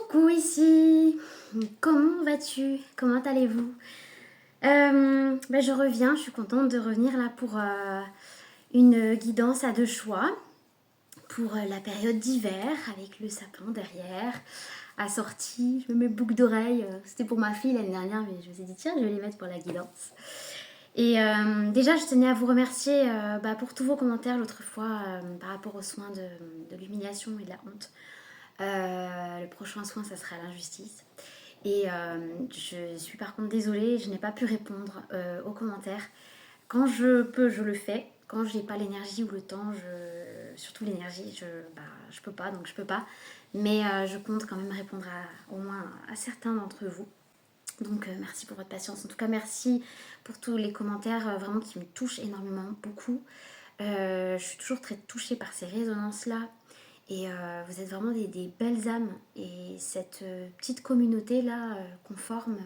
Coucou ici, comment vas-tu? Comment allez-vous? Je reviens, je suis contente de revenir là pour une guidance à deux choix pour la période d'hiver avec le sapin derrière, assorti. Je me mets boucle d'oreille, c'était pour ma fille l'année dernière mais je me suis dit tiens je vais les mettre pour la guidance. Et déjà je tenais à vous remercier pour tous vos commentaires l'autre fois par rapport aux soins de l'humiliation et de la honte. Le prochain soin, ça sera l'injustice. Et je suis par contre désolée, je n'ai pas pu répondre aux commentaires. Quand je peux, je le fais. Quand j'ai pas l'énergie ou le temps, surtout l'énergie, je peux pas, donc je peux pas. Mais je compte quand même répondre au moins à certains d'entre vous. Donc merci pour votre patience. En tout cas, merci pour tous les commentaires vraiment qui me touchent énormément, beaucoup. Je suis toujours très touchée par ces résonances-là. Et vous êtes vraiment des belles âmes. Et cette petite communauté-là qu'on forme,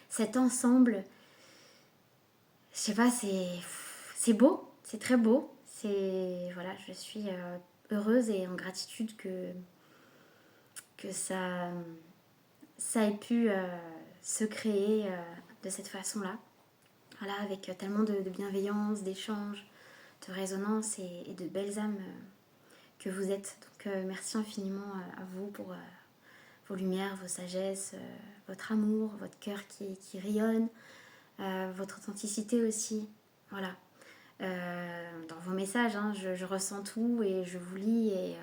cet ensemble, je sais pas, c'est beau, c'est très beau. Voilà, je suis heureuse et en gratitude que ça ait pu se créer de cette façon-là. Voilà, avec tellement de bienveillance, d'échange, de résonance et de belles âmes que vous êtes. Donc merci infiniment à vous pour vos lumières, vos sagesses, votre amour, votre cœur qui rayonne, votre authenticité aussi. Voilà. Dans vos messages, hein, je ressens tout et je vous lis et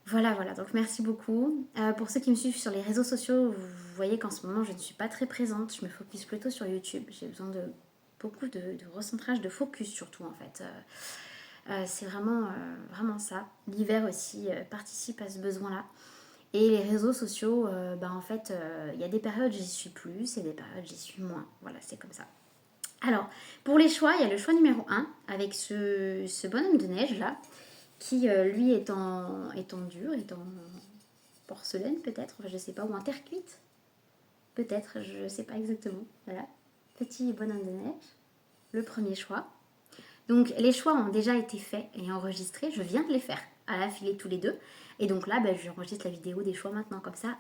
voilà. Donc merci beaucoup. Pour ceux qui me suivent sur les réseaux sociaux, vous voyez qu'en ce moment je ne suis pas très présente. Je me focus plutôt sur YouTube. J'ai besoin de beaucoup de recentrage, de focus surtout en fait. C'est vraiment ça. L'hiver aussi participe à ce besoin-là. Et les réseaux sociaux, en fait, il y a des périodes j'y suis plus et des périodes j'y suis moins. Voilà, c'est comme ça. Alors, pour les choix, il y a le choix numéro 1 avec ce bonhomme de neige là, qui lui est en dur, est en porcelaine peut-être, enfin, je sais pas, ou en terre cuite, peut-être, je sais pas exactement. Voilà, petit bonhomme de neige, le premier choix. Donc les choix ont déjà été faits et enregistrés, je viens de les faire à l'affilée tous les deux. Et donc là, j'enregistre la vidéo des choix maintenant, comme ça,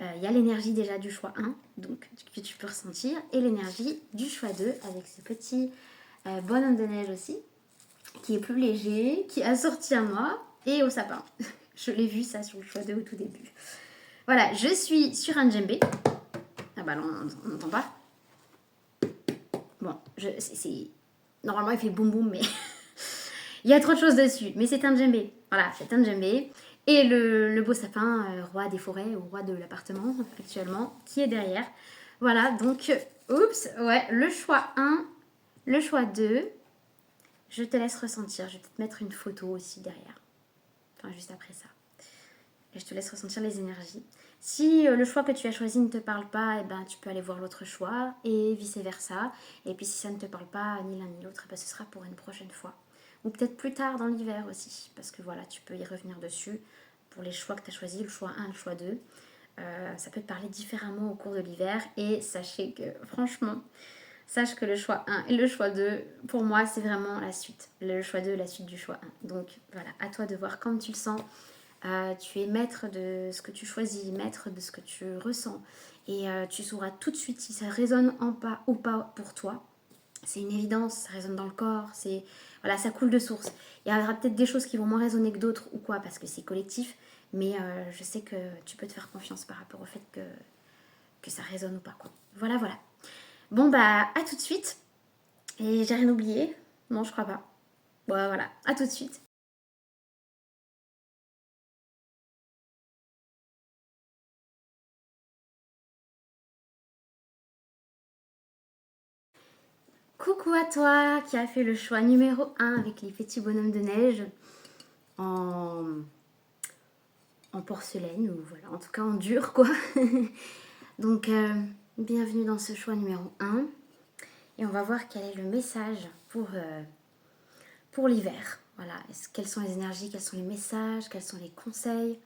il y a l'énergie déjà du choix 1, donc que tu peux ressentir, et l'énergie du choix 2 avec ce petit bonhomme de neige aussi, qui est plus léger, qui est assorti à moi et au sapin. Je l'ai vu ça sur le choix 2 au tout début. Voilà, je suis sur un djembé. Ah bah non, on n'entend pas. Bon, normalement il fait boum boum, mais il y a trop de choses dessus. Mais c'est un djembé. Voilà, c'est un djembé. Et le beau sapin, roi des forêts ou roi de l'appartement actuellement, qui est derrière. Voilà, donc, oups, ouais, le choix 1, le choix 2. Je te laisse ressentir. Je vais te mettre une photo aussi derrière. Enfin, juste après ça. Et je te laisse ressentir les énergies. Si le choix que tu as choisi ne te parle pas, eh ben, tu peux aller voir l'autre choix et vice-versa. Et puis si ça ne te parle pas, ni l'un ni l'autre, eh ben, ce sera pour une prochaine fois. Ou peut-être plus tard dans l'hiver aussi. Parce que voilà, tu peux y revenir dessus pour les choix que tu as choisis, le choix 1, le choix 2. Ça peut te parler différemment au cours de l'hiver. Et sachez que, franchement, sache que le choix 1 et le choix 2, pour moi, c'est vraiment la suite. Le choix 2, la suite du choix 1. Donc voilà, à toi de voir comme tu le sens. Tu es maître de ce que tu choisis, maître de ce que tu ressens. Et tu sauras tout de suite si ça résonne en pas ou pas pour toi. C'est une évidence, ça résonne dans le corps, voilà, ça coule de source. Il y aura peut-être des choses qui vont moins résonner que d'autres ou quoi, parce que c'est collectif. Mais je sais que tu peux te faire confiance par rapport au fait que ça résonne ou pas, quoi. Voilà. Bon, à tout de suite. Et j'ai rien oublié? Non, je crois pas. Bon, voilà, à tout de suite. Coucou à toi qui a fait le choix numéro 1 avec les petits bonhommes de neige en, en porcelaine, ou voilà, en tout cas en dur quoi. Donc bienvenue dans ce choix numéro 1 et on va voir quel est le message pour l'hiver. Voilà, quelles sont les énergies, quels sont les messages, quels sont les conseils.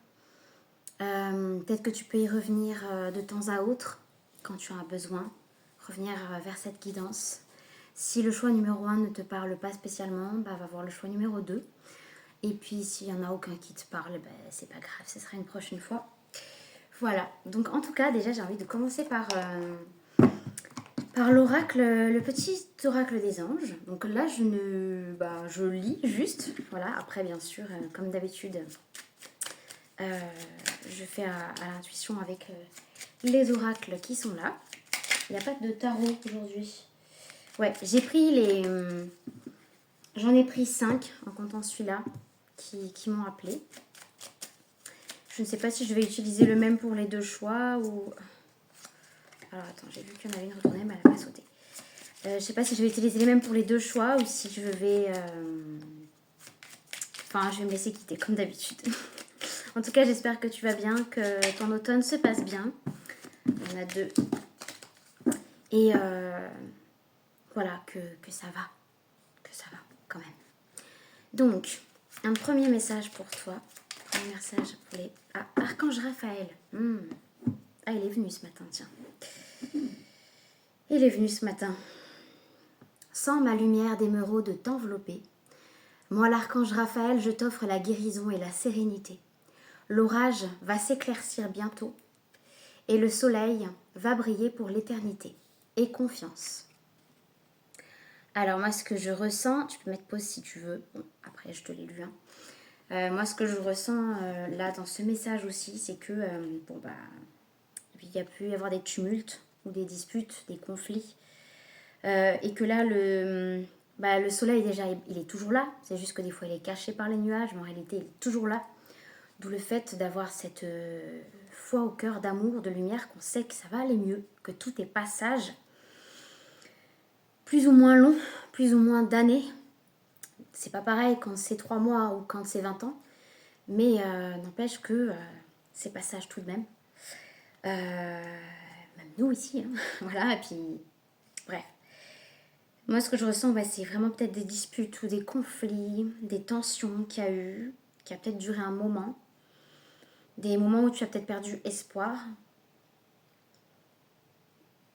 Peut-être que tu peux y revenir de temps à autre quand tu en as besoin, revenir vers cette guidance. Si le choix numéro 1 ne te parle pas spécialement, va voir le choix numéro 2. Et puis s'il n'y en a aucun qui te parle, c'est pas grave, ce sera une prochaine fois. Voilà, donc en tout cas, déjà, j'ai envie de commencer par l'oracle, le petit oracle des anges. Donc là, je lis juste. Voilà, après, bien sûr, comme d'habitude, euh, je fais à l'intuition avec les oracles qui sont là. Il n'y a pas de tarot aujourd'hui. Ouais, j'en ai pris 5 en comptant celui-là qui m'ont appelé. Je ne sais pas si je vais utiliser le même pour les 2 choix ou... Alors attends, j'ai vu qu'il y en avait une retournée, mais elle n'a pas sauté. Je ne sais pas si je vais utiliser les mêmes pour les 2 choix ou si je vais... Enfin, je vais me laisser quitter comme d'habitude. En tout cas, j'espère que tu vas bien, que ton automne se passe bien. Il y en a 2. Et voilà, que ça va. Que ça va quand même. Donc, un premier message pour toi. Premier message pour les... Ah, Archange Raphaël. Ah, il est venu ce matin, tiens. Il est venu ce matin. Sans ma lumière d'émeraude t'envelopper, moi l'archange Raphaël, je t'offre la guérison et la sérénité. L'orage va s'éclaircir bientôt et le soleil va briller pour l'éternité. Et confiance. Alors moi ce que je ressens, tu peux mettre pause si tu veux, bon, après je te l'ai lu. Moi ce que je ressens là dans ce message aussi, c'est que il y a pu y avoir des tumultes ou des disputes, des conflits. Et que là, le soleil, déjà, il est toujours là. C'est juste que des fois, il est caché par les nuages, mais en réalité, il est toujours là. D'où le fait d'avoir cette foi au cœur d'amour, de lumière, qu'on sait que ça va aller mieux, que tout est passage, plus ou moins long, plus ou moins d'années. C'est pas pareil quand c'est 3 mois ou quand c'est 20 ans, mais n'empêche que c'est passage tout de même. Même nous ici, hein. Voilà, et puis, bref. Moi, ce que je ressens, c'est vraiment peut-être des disputes ou des conflits, des tensions qu'il y a eu, qui a peut-être duré un moment. Des moments où tu as peut-être perdu espoir.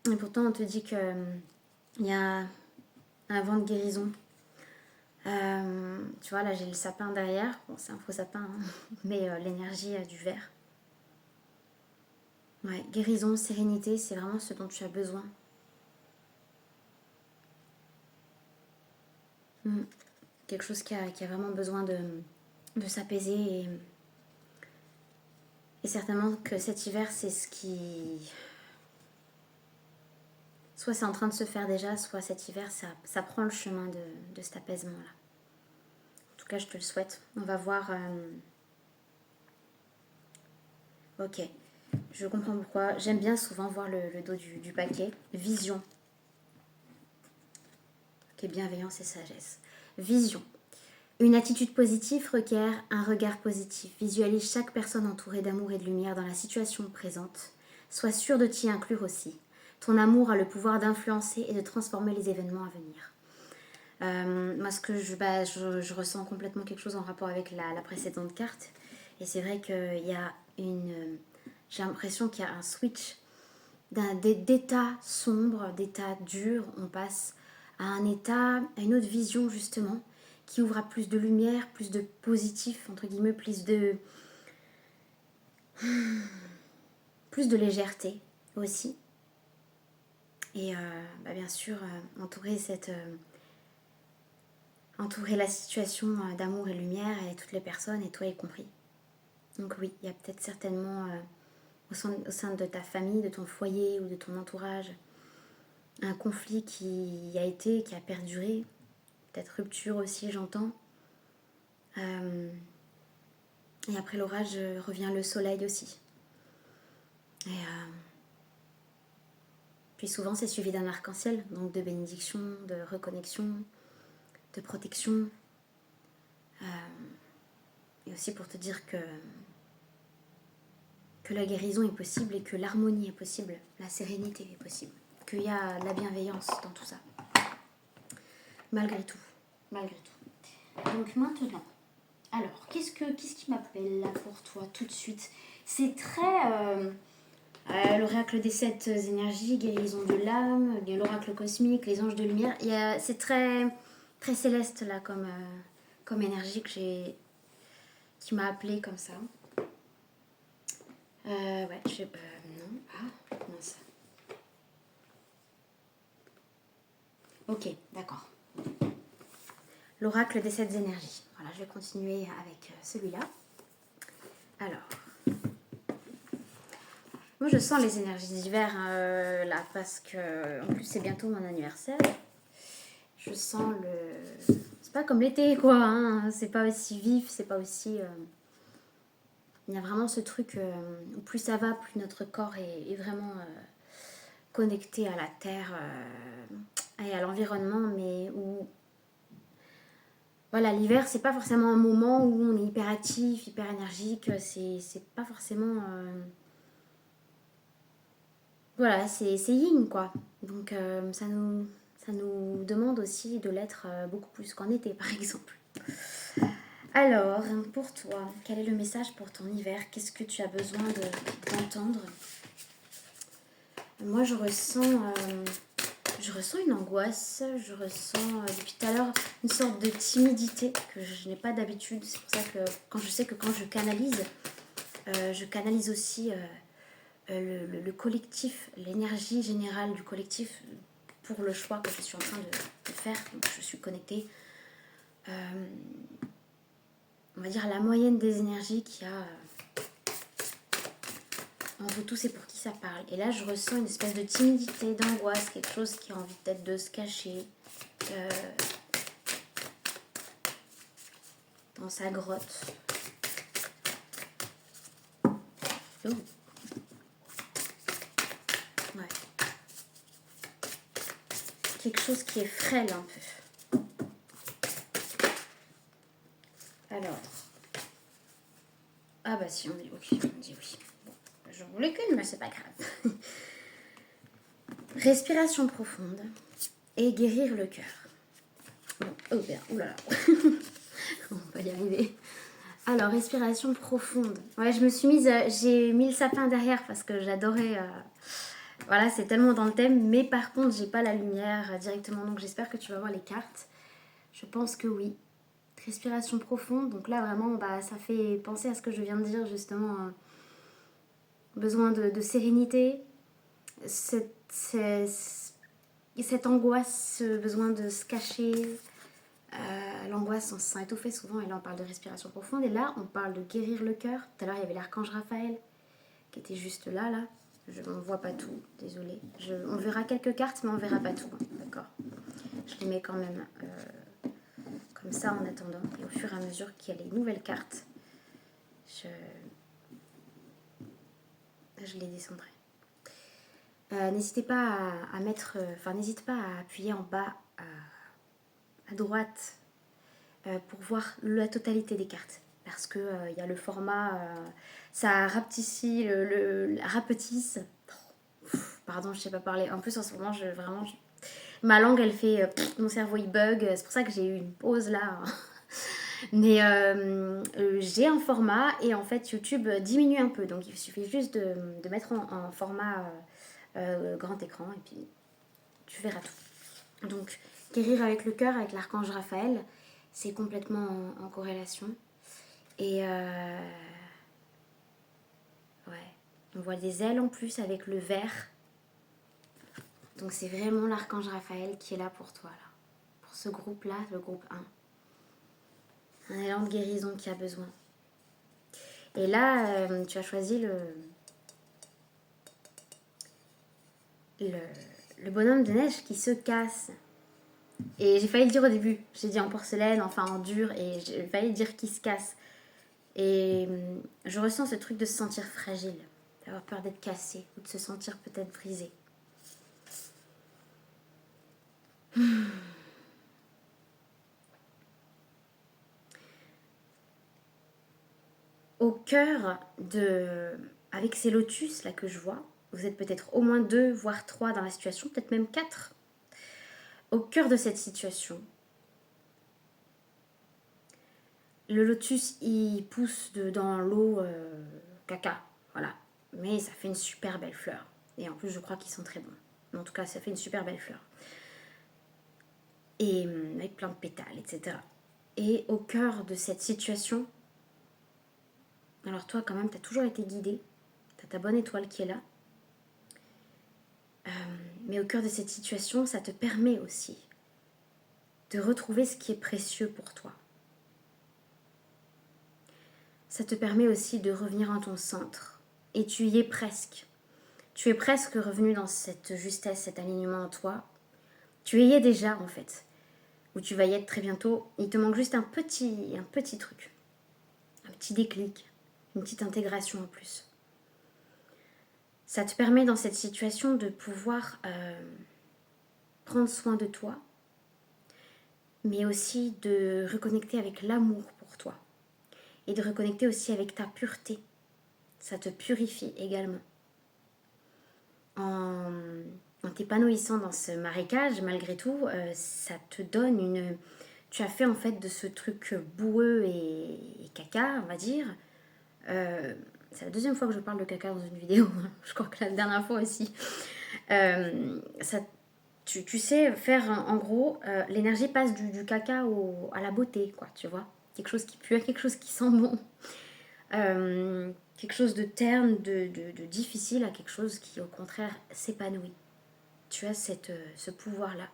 Et pourtant, on te dit qu'il y a un vent de guérison. Tu vois, là, j'ai le sapin derrière. Bon, c'est un faux sapin, hein, mais l'énergie du vert. Ouais, guérison, sérénité, c'est vraiment ce dont tu as besoin. Quelque chose qui a vraiment besoin de s'apaiser. Et certainement que cet hiver, c'est ce qui... Soit c'est en train de se faire déjà, soit cet hiver, ça prend le chemin de cet apaisement-là. En tout cas, je te le souhaite. On va voir... Ok, je comprends pourquoi. J'aime bien souvent voir le dos du paquet. Vision. Ok, bienveillance et sagesse. Vision. Une attitude positive requiert un regard positif. Visualise chaque personne entourée d'amour et de lumière dans la situation présente. Sois sûr de t'y inclure aussi. Ton amour a le pouvoir d'influencer et de transformer les événements à venir. Moi, ce que je ressens complètement quelque chose en rapport avec la précédente carte. Et c'est vrai qu'il y a j'ai l'impression qu'il y a un switch d'état sombre, d'état dur. On passe à un état, à une autre vision justement, qui ouvre à plus de lumière, plus de positif, entre guillemets, plus de légèreté aussi. Et bien sûr, entourer la situation d'amour et lumière et toutes les personnes, et toi y compris. Donc oui, il y a peut-être certainement au sein de ta famille, de ton foyer ou de ton entourage, un conflit qui a perduré, peut-être rupture aussi, j'entends. Et après l'orage revient le soleil aussi. Et puis souvent c'est suivi d'un arc-en-ciel, donc de bénédiction, de reconnexion, de protection. Et aussi pour te dire que la guérison est possible et que l'harmonie est possible, la sérénité est possible, qu'il y a la bienveillance dans tout ça. Malgré tout. Malgré tout. Donc maintenant, alors, qu'est-ce qui m'appelle là pour toi tout de suite? C'est très... l'oracle des 7 énergies, guérison de l'âme, l'oracle cosmique, les anges de lumière. C'est très, très céleste là comme énergie qui m'a appelée comme ça. Ouais, non. Ah, mince. Ok, d'accord. L'oracle des 7 énergies. Voilà, je vais continuer avec celui-là. Alors, moi je sens les énergies d'hiver là parce que en plus c'est bientôt mon anniversaire. Je sens le... C'est pas comme l'été quoi, hein. C'est pas aussi vif, c'est pas aussi... Il y a vraiment ce truc où plus ça va, plus notre corps est vraiment connecté à la terre et à l'environnement, mais où... Voilà, l'hiver, c'est pas forcément un moment où on est hyper actif, hyper énergique, c'est pas forcément... Voilà, c'est yin quoi. Donc ça nous demande aussi de l'être beaucoup plus qu'en été par exemple. Alors, pour toi, quel est le message pour ton hiver? Qu'est-ce que tu as besoin d'entendre? Moi, je ressens une angoisse, je ressens depuis tout à l'heure une sorte de timidité que je n'ai pas d'habitude. C'est pour ça que je sais que quand je canalise aussi le collectif, l'énergie générale du collectif pour le choix que je suis en train de faire. Donc, je suis connectée, on va dire, à la moyenne des énergies qu'il y a en vous tous et pour qui ça parle. Et là, je ressens une espèce de timidité, d'angoisse, quelque chose qui a envie peut-être de se cacher dans sa grotte. Oh. Ouais. Quelque chose qui est frêle un peu. Alors. Ah bah si, on dit oui. On dit oui. Bon, j'en voulais qu'une, mais c'est pas grave. Respiration profonde et guérir le cœur. Bon, oh bien, oulala. On va y arriver. Alors, respiration profonde. Ouais, j'ai mis le sapin derrière parce que j'adorais. Voilà, c'est tellement dans le thème, mais par contre, j'ai pas la lumière directement, donc j'espère que tu vas voir les cartes. Je pense que oui. Respiration profonde, donc là vraiment, bah, ça fait penser à ce que je viens de dire justement. Besoin de sérénité, cette angoisse, besoin de se cacher. L'angoisse, on se sent étouffé souvent, et là on parle de respiration profonde, et là on parle de guérir le cœur. Tout à l'heure il y avait l'archange Raphaël qui était juste là. On ne voit pas tout, désolée. On verra quelques cartes, mais on ne verra pas tout, hein, d'accord. Je les mets quand même comme ça en attendant, et au fur et à mesure qu'il y a les nouvelles cartes, je les descendrai. N'hésitez pas à mettre, n'hésite pas à appuyer en bas à droite pour voir la totalité des cartes, parce que il y a le format, ça rapetisse, rapetisse. Pardon, je sais pas parler. En plus en ce moment, ma langue elle fait, mon cerveau il bug. C'est pour ça que j'ai eu une pause là. Mais j'ai un format, et en fait YouTube diminue un peu, donc il suffit juste de mettre en format grand écran, et puis tu verras tout. Donc guérir avec le cœur, avec l'archange Raphaël, c'est complètement en corrélation. Et ouais, on voit des ailes en plus avec le vert. Donc c'est vraiment l'archange Raphaël qui est là pour toi, là. Pour ce groupe-là, le groupe 1. Un élan de guérison qui a besoin. Et là, tu as choisi le bonhomme de neige qui se casse. Et j'ai failli le dire au début. J'ai dit en porcelaine, enfin en dur, et j'ai failli dire qui se casse. Et je ressens ce truc de se sentir fragile, d'avoir peur d'être cassé, ou de se sentir peut-être brisé. Au cœur avec ces lotus là que je vois, vous êtes peut-être au moins 2, voire 3 dans la situation, peut-être même 4. Au cœur de cette situation, le lotus il pousse dans l'eau caca, voilà. Mais ça fait une super belle fleur. Et en plus je crois qu'ils sont très bons. En tout cas ça fait une super belle fleur. Et avec plein de pétales, etc. Et au cœur de cette situation, alors toi quand même t'as toujours été guidé, tu as ta bonne étoile qui est là. Mais au cœur de cette situation, ça te permet aussi de retrouver ce qui est précieux pour toi. Ça te permet aussi de revenir en ton centre. Et tu y es presque. Tu es presque revenu dans cette justesse, cet alignement en toi. Tu y es déjà en fait. Ou tu vas y être très bientôt. Il te manque juste un petit truc. Un petit déclic. Une petite intégration en plus. Ça te permet dans cette situation de pouvoir prendre soin de toi. Mais aussi de reconnecter avec l'amour pour toi. Et de reconnecter aussi avec ta pureté. Ça te purifie également. En t'épanouissant dans ce marécage, malgré tout, ça te donne une... Tu as fait en fait de ce truc boueux et caca, on va dire. C'est la deuxième fois que je parle de caca dans une vidéo. Je crois que la dernière fois aussi. Tu sais faire, en gros, l'énergie passe du caca à la beauté, quoi, tu vois. Quelque chose qui pue, quelque chose qui sent bon. Quelque chose de terne, de difficile à quelque chose qui au contraire s'épanouit. Tu as ce pouvoir-là.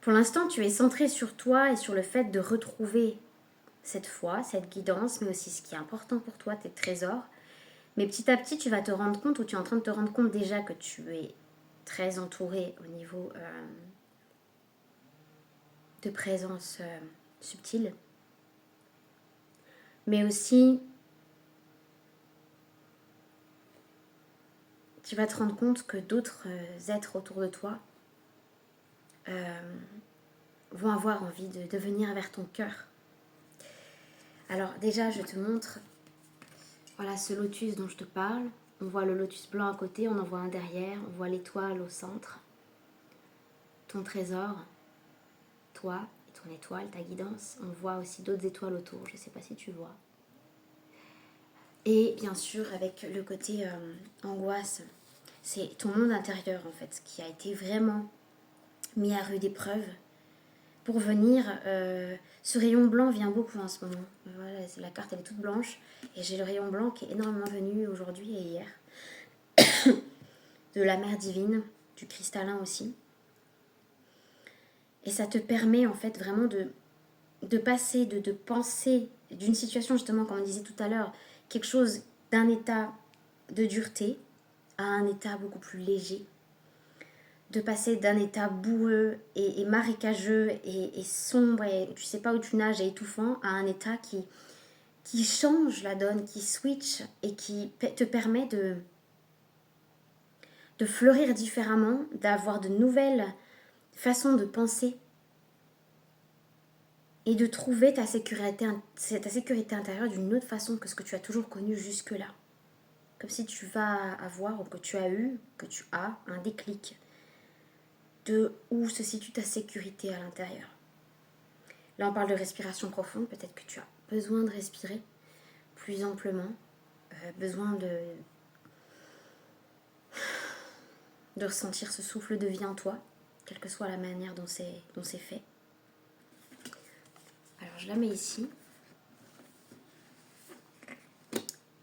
Pour l'instant, tu es centré sur toi et sur le fait de retrouver cette foi, cette guidance, mais aussi ce qui est important pour toi, tes trésors. Mais petit à petit, tu vas te rendre compte, ou tu es en train de te rendre compte déjà que tu es très entouré au niveau de présence subtile. Mais aussi, tu vas te rendre compte que d'autres êtres autour de toi vont avoir envie de venir vers ton cœur. Alors déjà, je te montre, voilà ce lotus dont je te parle. On voit le lotus blanc à côté, on en voit un derrière, on voit l'étoile au centre. Ton trésor, toi et ton étoile, ta guidance. On voit aussi d'autres étoiles autour, je ne sais pas si tu vois. Et bien sûr, avec le côté angoisse, c'est ton monde intérieur en fait, qui a été vraiment mis à rude épreuve pour venir. Ce rayon blanc vient beaucoup en ce moment. Voilà, la carte elle est toute blanche et j'ai le rayon blanc qui est énormément venu aujourd'hui et hier. De la mère divine, du cristallin aussi. Et ça te permet en fait vraiment de passer, de penser d'une situation justement, comme on disait tout à l'heure, quelque chose d'un état de dureté à un état beaucoup plus léger. De passer d'un état boueux et marécageux et sombre et tu sais pas où tu nages et étouffant à un état qui change la donne, qui switch et qui te permet de fleurir différemment, d'avoir de nouvelles façons de penser et de trouver ta sécurité intérieure d'une autre façon que ce que tu as toujours connu jusque-là. Comme si tu vas avoir, ou que tu as eu, que tu as un déclic de où se situe ta sécurité à l'intérieur. Là, on parle de respiration profonde. Peut-être que tu as besoin de respirer plus amplement, besoin de ressentir ce souffle de vie en toi, quelle que soit la manière dont c'est fait. Alors, je la mets ici.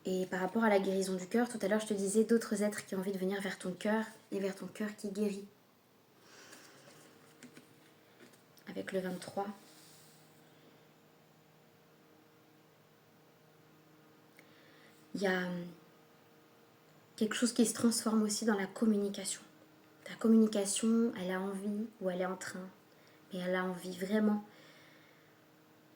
Et par rapport à la guérison du cœur, tout à l'heure, je te disais d'autres êtres qui ont envie de venir vers ton cœur et vers ton cœur qui guérit. Avec le 23. Il y a quelque chose qui se transforme aussi dans la communication. Ta communication, elle a envie, ou elle est en train, mais elle a envie vraiment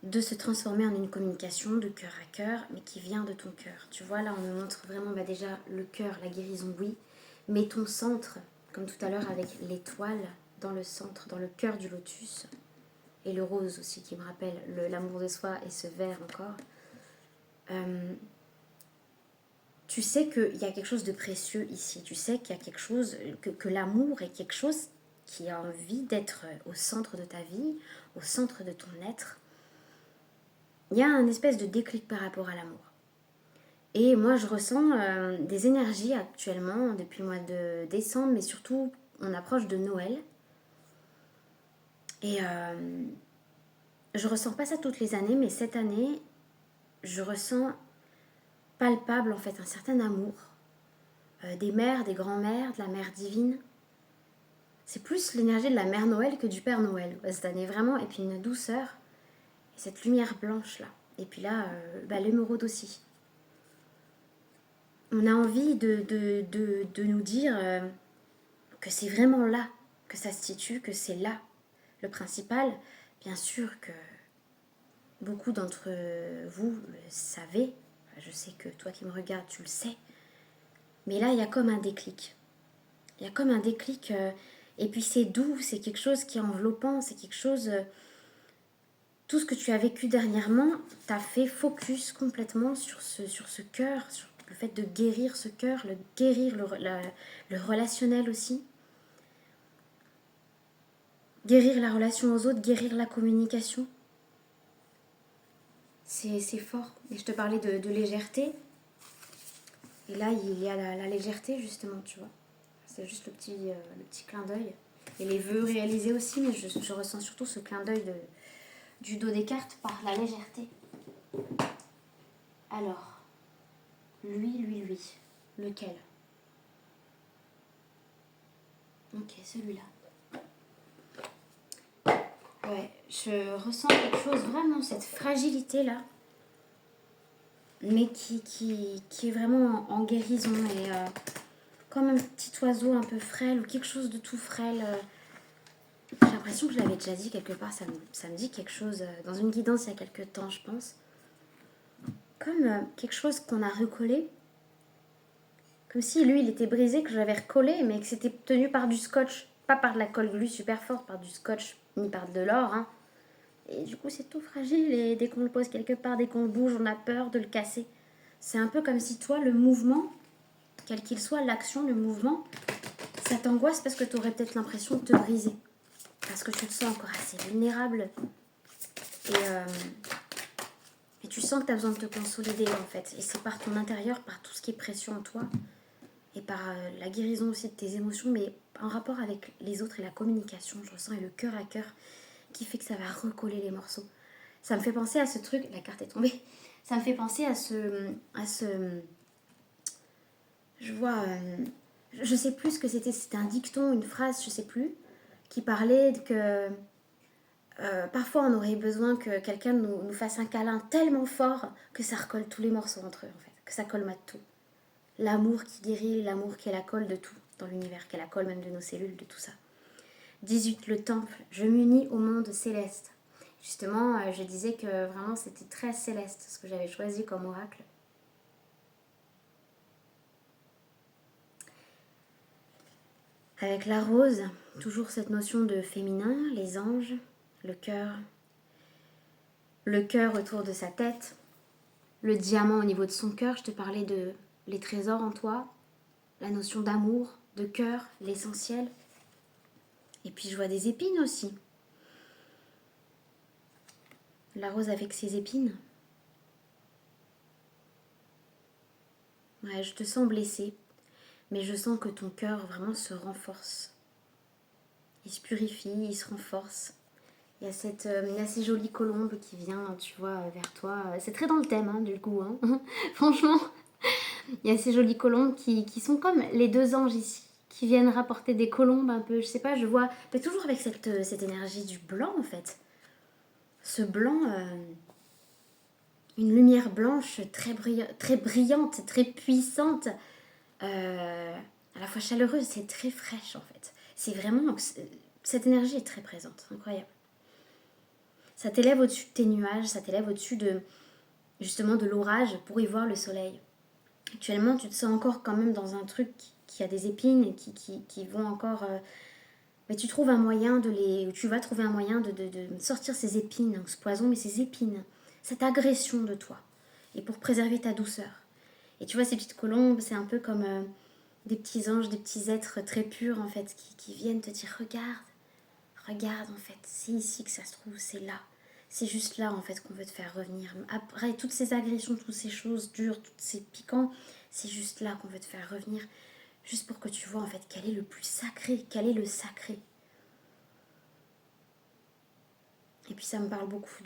de se transformer en une communication de cœur à cœur, mais qui vient de ton cœur. Tu vois, là, on me montre vraiment déjà le cœur, la guérison, oui, mais ton centre, comme tout à l'heure avec l'étoile dans le centre, dans le cœur du lotus, et le rose aussi qui me rappelle l'amour de soi et ce vert encore. Tu sais qu'il y a quelque chose de précieux ici. Tu sais qu'il y a quelque chose, que l'amour est quelque chose qui a envie d'être au centre de ta vie, au centre de ton être. Il y a un espèce de déclic par rapport à l'amour. Et moi, je ressens des énergies actuellement, depuis le mois de décembre, mais surtout, on approche de Noël. Et je ressens pas ça toutes les années, mais cette année, je ressens palpable en fait, un certain amour. Des mères, des grands-mères, de la mère divine. C'est plus l'énergie de la mère Noël que du Père Noël cette année, vraiment. Et puis une douceur, et cette lumière blanche là. Et puis là, l'émeraude aussi. On a envie de nous dire que c'est vraiment là que ça se situe, que c'est là. Le principal, bien sûr que beaucoup d'entre vous le savez. Je sais que toi qui me regardes, tu le sais. Mais là, il y a comme un déclic. Il y a comme un déclic. Et puis c'est doux, c'est quelque chose qui est enveloppant, c'est quelque chose... tout ce que tu as vécu dernièrement t'a fait focus complètement sur ce cœur, sur le fait de guérir ce cœur, guérir le relationnel aussi. Guérir la relation aux autres, guérir la communication. C'est fort. Et je te parlais de légèreté. Et là, il y a la légèreté, justement, tu vois. C'est juste le petit clin d'œil. Et les vœux réalisés aussi, mais je ressens surtout ce clin d'œil du dos des cartes par la légèreté. Alors, lui. Lequel? Ok, celui-là. Ouais, je ressens quelque chose, vraiment, cette fragilité-là, mais qui est vraiment en guérison et comme un petit oiseau un peu frêle ou quelque chose de tout frêle. J'ai l'impression que je l'avais déjà dit quelque part, ça me dit quelque chose dans une guidance il y a quelques temps, je pense. Comme quelque chose qu'on a recollé, comme si lui il était brisé, que j'avais recollé, mais que c'était tenu par du scotch, pas par de la colle glue super forte, par du scotch, ni par de l'or, hein. Et du coup, c'est tout fragile et dès qu'on le pose quelque part, dès qu'on le bouge, on a peur de le casser. C'est un peu comme si toi, le mouvement, quel qu'il soit, l'action, le mouvement, ça t'angoisse parce que tu aurais peut-être l'impression de te briser. Parce que tu te sens encore assez vulnérable. Et tu sens que tu as besoin de te consolider en fait. Et c'est par ton intérieur, par tout ce qui est précieux en toi, et par la guérison aussi de tes émotions, mais en rapport avec les autres et la communication, je ressens, et le cœur à cœur, qui fait que ça va recoller les morceaux. Ça me fait penser à ce truc, la carte est tombée, ça me fait penser à ce je vois, je sais plus ce que c'était un dicton, une phrase, je sais plus, qui parlait que parfois on aurait besoin que quelqu'un nous fasse un câlin tellement fort que ça recolle tous les morceaux entre eux en fait, que ça colmate tout. L'amour qui guérit, l'amour qui est la colle de tout dans l'univers, qui est la colle même de nos cellules, de tout ça. 18, le temple, je m'unis au monde céleste. Justement, je disais que vraiment c'était très céleste ce que j'avais choisi comme oracle. Avec la rose, toujours cette notion de féminin, les anges, le cœur autour de sa tête, le diamant au niveau de son cœur, je te parlais de les trésors en toi, la notion d'amour, de cœur, l'essentiel. Et puis je vois des épines aussi. La rose avec ses épines. Ouais, je te sens blessée, mais je sens que ton cœur vraiment se renforce. Il se purifie, il se renforce. Il y a ces jolies colombes qui vient, tu vois, vers toi. C'est très dans le thème, hein, du coup. Hein. Franchement, il y a ces jolies colombes qui sont comme les deux anges ici, qui viennent rapporter des colombes un peu, je sais pas, je vois, mais toujours avec cette énergie du blanc, en fait. Ce blanc, une lumière blanche très brillante, très puissante, à la fois chaleureuse, c'est très fraîche, en fait. C'est vraiment... Cette énergie est très présente, incroyable. Ça t'élève au-dessus de tes nuages, ça t'élève au-dessus justement de l'orage pour y voir le soleil. Actuellement, tu te sens encore quand même dans un truc qui a des épines et qui vont encore... mais tu trouves un moyen tu vas trouver un moyen de sortir ces épines, ce poison, mais ces épines, cette agression de toi, et pour préserver ta douceur. Et tu vois, ces petites colombes, c'est un peu comme des petits anges, des petits êtres très purs, en fait, qui viennent te dire, regarde, en fait, c'est ici que ça se trouve, c'est là. C'est juste là, en fait, qu'on veut te faire revenir. Après toutes ces agressions, toutes ces choses dures, toutes ces piquants, c'est juste là qu'on veut te faire revenir. Juste pour que tu vois, en fait, quel est le plus sacré, quel est le sacré. Et puis ça me parle beaucoup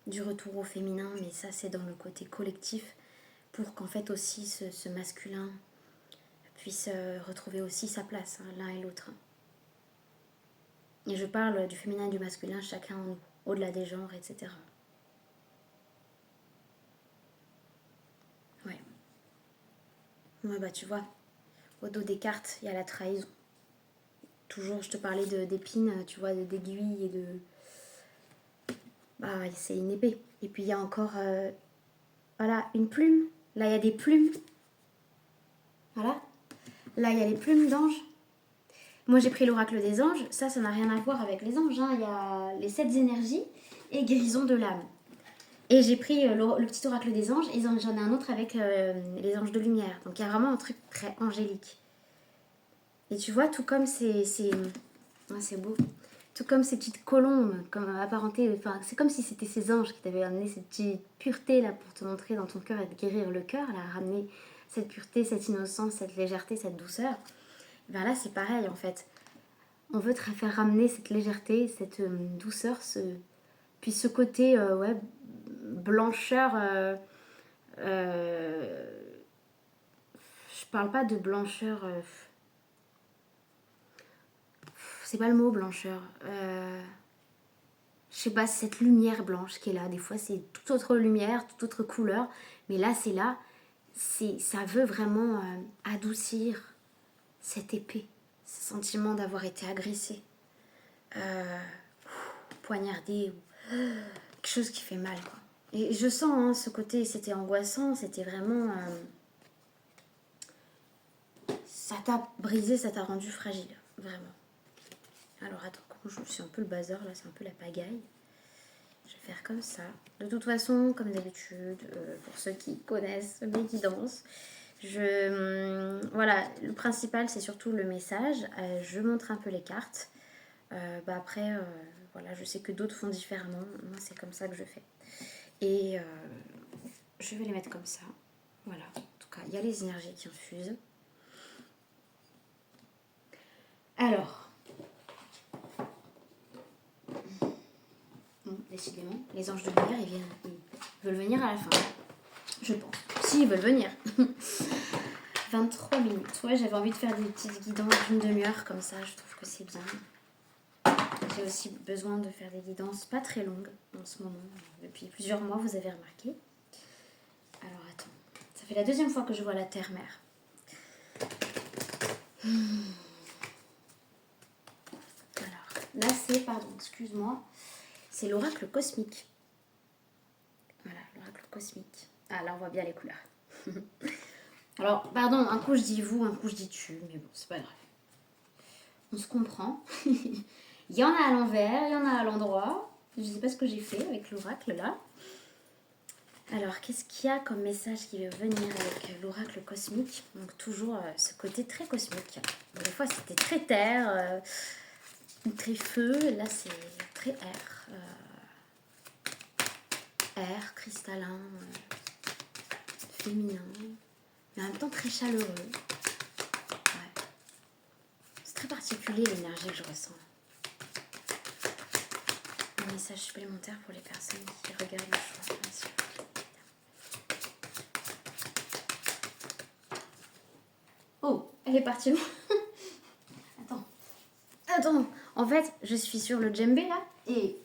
du retour au féminin, mais ça, c'est dans le côté collectif. pour qu'en fait aussi ce masculin puisse retrouver aussi sa place, hein, l'un et l'autre. Et je parle du féminin et du masculin, chacun en nous, au-delà des genres, etc. Ouais. Ouais, bah tu vois, au dos des cartes, il y a la trahison. Toujours, je te parlais d'épines, tu vois, d'aiguilles et de... Bah, c'est une épée. Et puis, il y a encore, voilà, une plume. Là, il y a des plumes. Voilà. Là, il y a les plumes d'ange. Moi, j'ai pris l'oracle des anges. Ça n'a rien à voir avec les anges, hein. Il y a les 7 énergies et guérison de l'âme. Et j'ai pris le petit oracle des anges et j'en ai un autre avec les anges de lumière. Donc, il y a vraiment un truc très angélique. Et tu vois, tout comme c'est beau. Tout comme ces petites colombes, comme apparentées, enfin, c'est comme si c'était ces anges qui t'avaient amené cette petite pureté là pour te montrer dans ton cœur et te guérir le cœur, là, ramener cette pureté, cette innocence, cette légèreté, cette douceur. Ben là, c'est pareil en fait. On veut te faire ramener cette légèreté, cette douceur, puis ce côté ouais, blancheur. Je parle pas de blancheur. C'est pas le mot blancheur. Je sais pas, cette lumière blanche qui est là. Des fois, c'est toute autre lumière, toute autre couleur. Mais là, c'est là. Ça veut vraiment adoucir cette épée. Ce sentiment d'avoir été agressé. Poignardé. Quelque chose qui fait mal, quoi. Et je sens hein, ce côté, c'était angoissant. C'était vraiment... ça t'a brisé, ça t'a rendu fragile. Vraiment. Alors, attends, c'est un peu le bazar, là. C'est un peu la pagaille. Je vais faire comme ça. De toute façon, comme d'habitude, pour ceux qui connaissent mes guidances, voilà, le principal c'est surtout le message. Je montre un peu les cartes. Après, voilà, je sais que d'autres font différemment. Moi, c'est comme ça que je fais. Et je vais les mettre comme ça. Voilà. En tout cas, il y a les énergies qui infusent. Alors. Bon, décidément, les anges de lumière, ils veulent venir à la fin. Je pense. Si, ils veulent venir. 23 minutes. Ouais, j'avais envie de faire des petites guidances d'une demi-heure comme ça. Je trouve que c'est bien. J'ai aussi besoin de faire des guidances pas très longues en ce moment. Depuis plusieurs mois, vous avez remarqué. Alors, attends. Ça fait la deuxième fois que je vois la Terre-Mère. Alors, là, c'est, pardon, excuse-moi. C'est l'oracle cosmique. Voilà, l'oracle cosmique. Ah, là, on voit bien les couleurs. Alors, pardon, un coup je dis vous, un coup je dis tu, mais bon, c'est pas grave. On se comprend. Il y en a à l'envers, il y en a à l'endroit. Je sais pas ce que j'ai fait avec l'oracle là. Alors, qu'est-ce qu'il y a comme message qui veut venir avec l'oracle cosmique? Donc, toujours ce côté très cosmique. Bon, des fois, c'était très terre, très feu. Là, c'est très air. Air, cristallin, féminin. Mais en même temps, très chaleureux. Ouais. C'est très particulier l'énergie que je ressens. Un message supplémentaire pour les personnes qui regardent le choix, bien sûr. Oh, elle est partie. Attends. En fait, je suis sur le djembé là et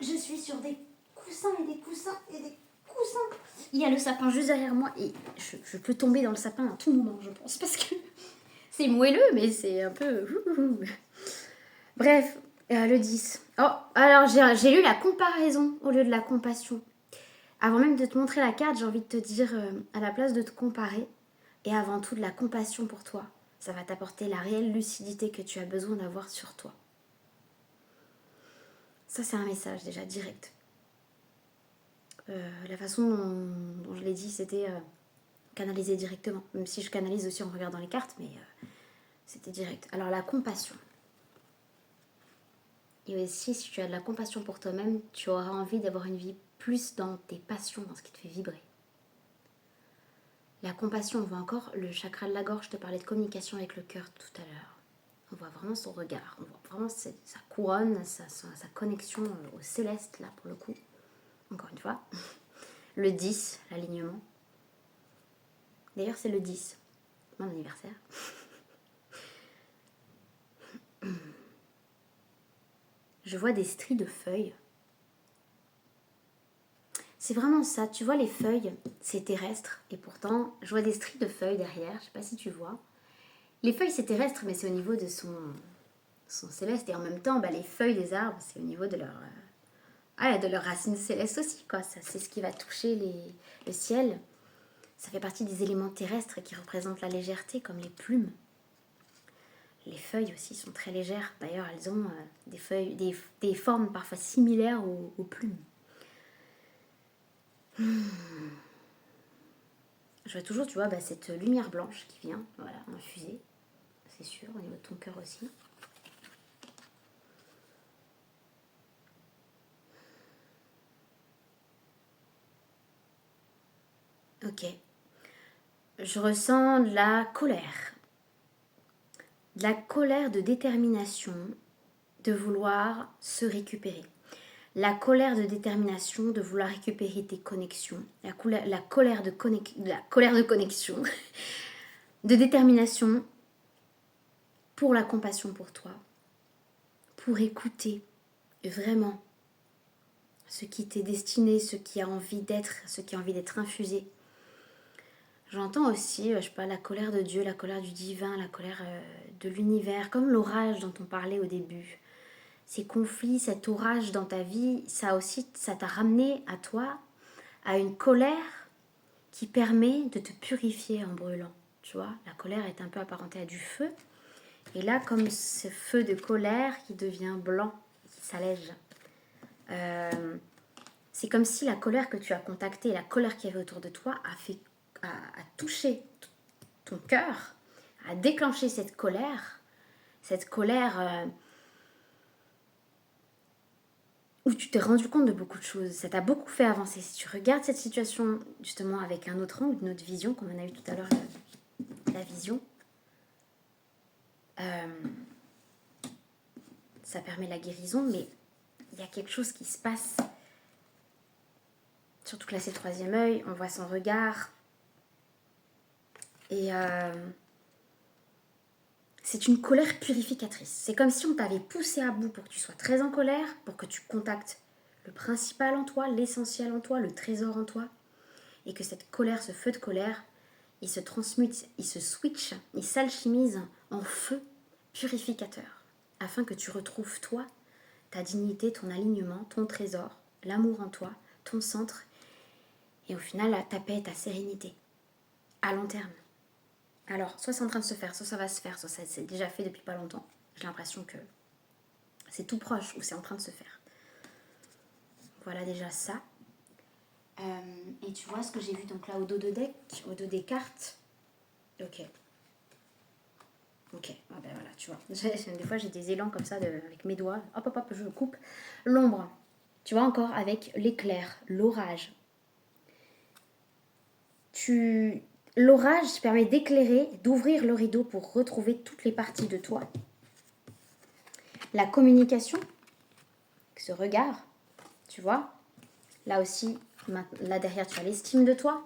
je suis sur des coussins et des coussins et des coussins. Il y a le sapin juste derrière moi et je peux tomber dans le sapin à tout moment, je pense, parce que c'est moelleux, mais c'est un peu... Bref, le 10. Oh, alors j'ai lu la comparaison au lieu de la compassion. Avant même de te montrer la carte, j'ai envie de te dire, à la place de te comparer, et avant tout de la compassion pour toi, ça va t'apporter la réelle lucidité que tu as besoin d'avoir sur toi. Ça, c'est un message déjà direct. La façon dont je l'ai dit, c'était canalisé directement. Même si je canalise aussi en regardant les cartes, mais c'était direct. Alors, la compassion. Et aussi, si tu as de la compassion pour toi-même, tu auras envie d'avoir une vie plus dans tes passions, dans ce qui te fait vibrer. La compassion, on voit encore le chakra de la gorge, je te parlais de communication avec le cœur tout à l'heure. On voit vraiment son regard, on voit vraiment sa couronne, sa connexion au céleste, là, pour le coup. Encore une fois. Le 10, l'alignement. D'ailleurs, c'est le 10, mon anniversaire. Je vois des stries de feuilles. C'est vraiment ça, tu vois les feuilles, c'est terrestre. Et pourtant, je vois des stries de feuilles derrière, je sais pas si tu vois. Les feuilles, c'est terrestre, mais c'est au niveau de son céleste. Et en même temps, les feuilles des arbres, c'est au niveau de de leur racine céleste aussi, quoi. Ça, c'est ce qui va toucher le ciel. Ça fait partie des éléments terrestres qui représentent la légèreté, comme les plumes. Les feuilles aussi sont très légères. D'ailleurs, elles ont des feuilles, des formes parfois similaires aux plumes. Je vois toujours, tu vois, cette lumière blanche qui vient, voilà, infuser, c'est sûr, au niveau de ton cœur aussi. Ok. Je ressens de la colère. De la colère de détermination de vouloir se récupérer. La colère de détermination de vouloir récupérer tes connexions. La colère de connexion. De détermination pour la compassion pour toi. Pour écouter vraiment ce qui t'est destiné, ce qui a envie d'être infusé. J'entends aussi, je sais pas, la colère de Dieu, la colère du divin, la colère de l'univers, comme l'orage dont on parlait au début. Ces conflits, cet orage dans ta vie, ça t'a ramené à toi, à une colère qui permet de te purifier en brûlant. Tu vois, la colère est un peu apparentée à du feu. Et là, comme ce feu de colère qui devient blanc, qui s'allège, c'est comme si la colère que tu as contactée, la colère qu'il y avait autour de toi, a touché ton cœur, a déclenché cette colère où tu t'es rendu compte de beaucoup de choses. Ça t'a beaucoup fait avancer. Si tu regardes cette situation justement avec un autre angle, une autre vision, comme on a eu tout à l'heure la vision, ça permet la guérison, mais il y a quelque chose qui se passe. Surtout que là, c'est le troisième œil, on voit son regard. Et c'est une colère purificatrice. C'est comme si on t'avait poussé à bout pour que tu sois très en colère, pour que tu contactes le principal en toi, l'essentiel en toi, le trésor en toi. Et que cette colère, ce feu de colère, il se transmute, il se switch, il s'alchimise en feu purificateur. Afin que tu retrouves toi, ta dignité, ton alignement, ton trésor, l'amour en toi, ton centre. Et au final, ta paix et ta sérénité. À long terme. Alors, soit c'est en train de se faire, soit ça va se faire, soit ça s'est déjà fait depuis pas longtemps. J'ai l'impression que c'est tout proche ou c'est en train de se faire. Voilà déjà ça. Et tu vois ce que j'ai vu donc là au dos des cartes. Ok. Ah ben voilà, tu vois. Des fois j'ai des élans comme ça avec mes doigts. Hop, hop, hop, je coupe. L'ombre. Tu vois encore avec l'éclair, l'orage. L'orage permet d'éclairer, d'ouvrir le rideau pour retrouver toutes les parties de toi. La communication, ce regard, tu vois. Là aussi, là derrière, tu as l'estime de toi.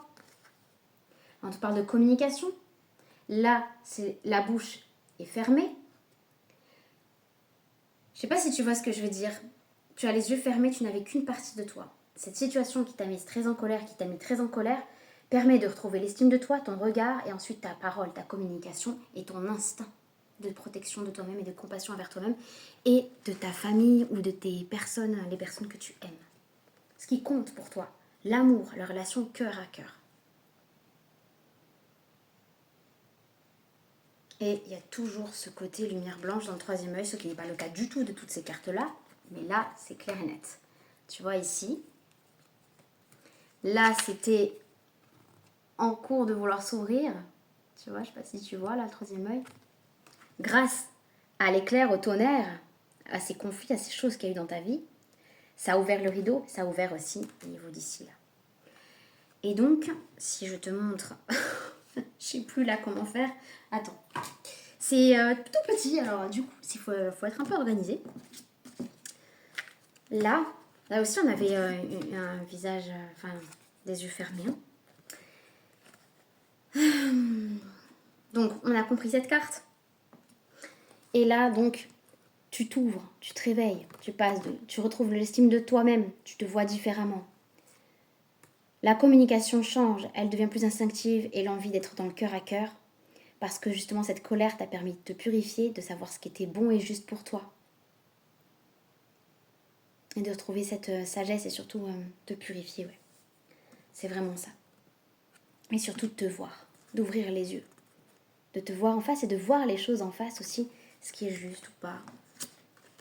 On te parle de communication. Là, c'est la bouche est fermée. Je sais pas si tu vois ce que je veux dire. Tu as les yeux fermés, tu n'avais qu'une partie de toi. Cette situation qui t'a mis très en colère, permet de retrouver l'estime de toi, ton regard et ensuite ta parole, ta communication et ton instinct de protection de toi-même et de compassion envers toi-même et de ta famille ou de tes personnes, les personnes que tu aimes. Ce qui compte pour toi, l'amour, la relation cœur à cœur. Et il y a toujours ce côté lumière blanche dans le troisième œil, ce qui n'est pas le cas du tout de toutes ces cartes-là, mais là, c'est clair et net. Tu vois ici, là, c'était en cours de vouloir s'ouvrir. Tu vois, je ne sais pas si tu vois, là, le troisième œil. Grâce à l'éclair, au tonnerre, à ces conflits, à ces choses qu'il y a eu dans ta vie, ça a ouvert le rideau, ça a ouvert aussi au niveau d'ici, là. Et donc, si je te montre, je ne sais plus là comment faire. Attends. C'est tout petit, alors du coup, il faut être un peu organisé. Là aussi, on avait un visage, des yeux fermés. Donc, on a compris cette carte. Et là, donc, tu t'ouvres, tu te réveilles, tu retrouves l'estime de toi-même, tu te vois différemment. La communication change, elle devient plus instinctive et l'envie d'être dans le cœur à cœur, parce que justement cette colère t'a permis de te purifier, de savoir ce qui était bon et juste pour toi. Et de retrouver cette sagesse et surtout te purifier, ouais. C'est vraiment ça. Et surtout de te voir, d'ouvrir les yeux, de te voir en face et de voir les choses en face aussi, ce qui est juste ou pas.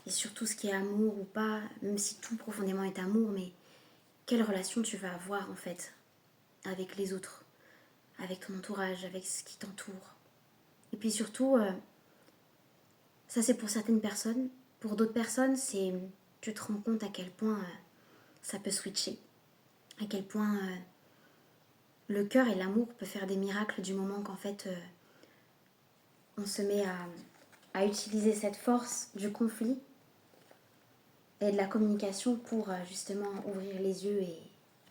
Et surtout ce qui est amour ou pas, même si tout profondément est amour, mais quelle relation tu vas avoir en fait avec les autres, avec ton entourage, avec ce qui t'entoure. Et puis surtout, ça c'est pour certaines personnes. Pour d'autres personnes, tu te rends compte à quel point ça peut switcher. À quel point le cœur et l'amour peuvent faire des miracles du moment qu'en fait on se met à utiliser cette force du conflit et de la communication pour justement ouvrir les yeux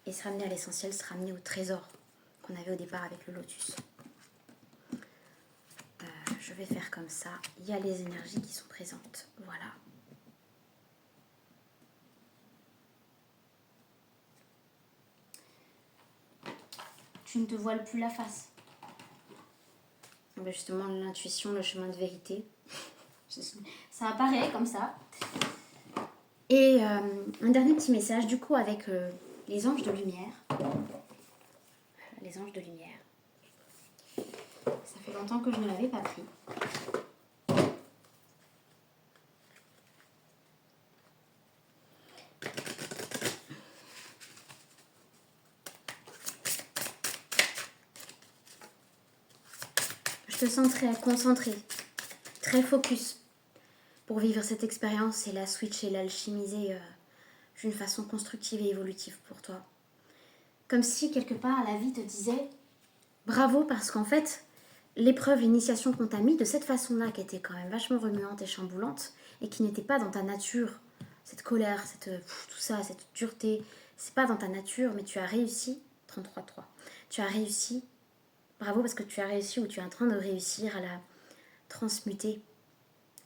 et se ramener à l'essentiel, se ramener au trésor qu'on avait au départ avec le lotus. Je vais faire comme ça. Il y a les énergies qui sont présentes. Voilà. Tu ne te voiles plus la face. Ben justement, l'intuition, le chemin de vérité. Ça apparaît comme ça. Et un dernier petit message, du coup, avec les anges de lumière. Les anges de lumière. Ça fait longtemps que je ne l'avais pas pris. Je te sens très concentré, très focus pour vivre cette expérience et la switcher, l'alchimiser d'une façon constructive et évolutive pour toi. Comme si, quelque part, la vie te disait bravo, parce qu'en fait, l'épreuve, l'initiation qu'on t'a mis de cette façon-là, qui était quand même vachement remuante et chamboulante, et qui n'était pas dans ta nature, cette colère, tout ça, cette dureté, c'est pas dans ta nature, mais tu as réussi, 33-3, tu as réussi, bravo, parce que tu as réussi ou tu es en train de réussir à la transmuter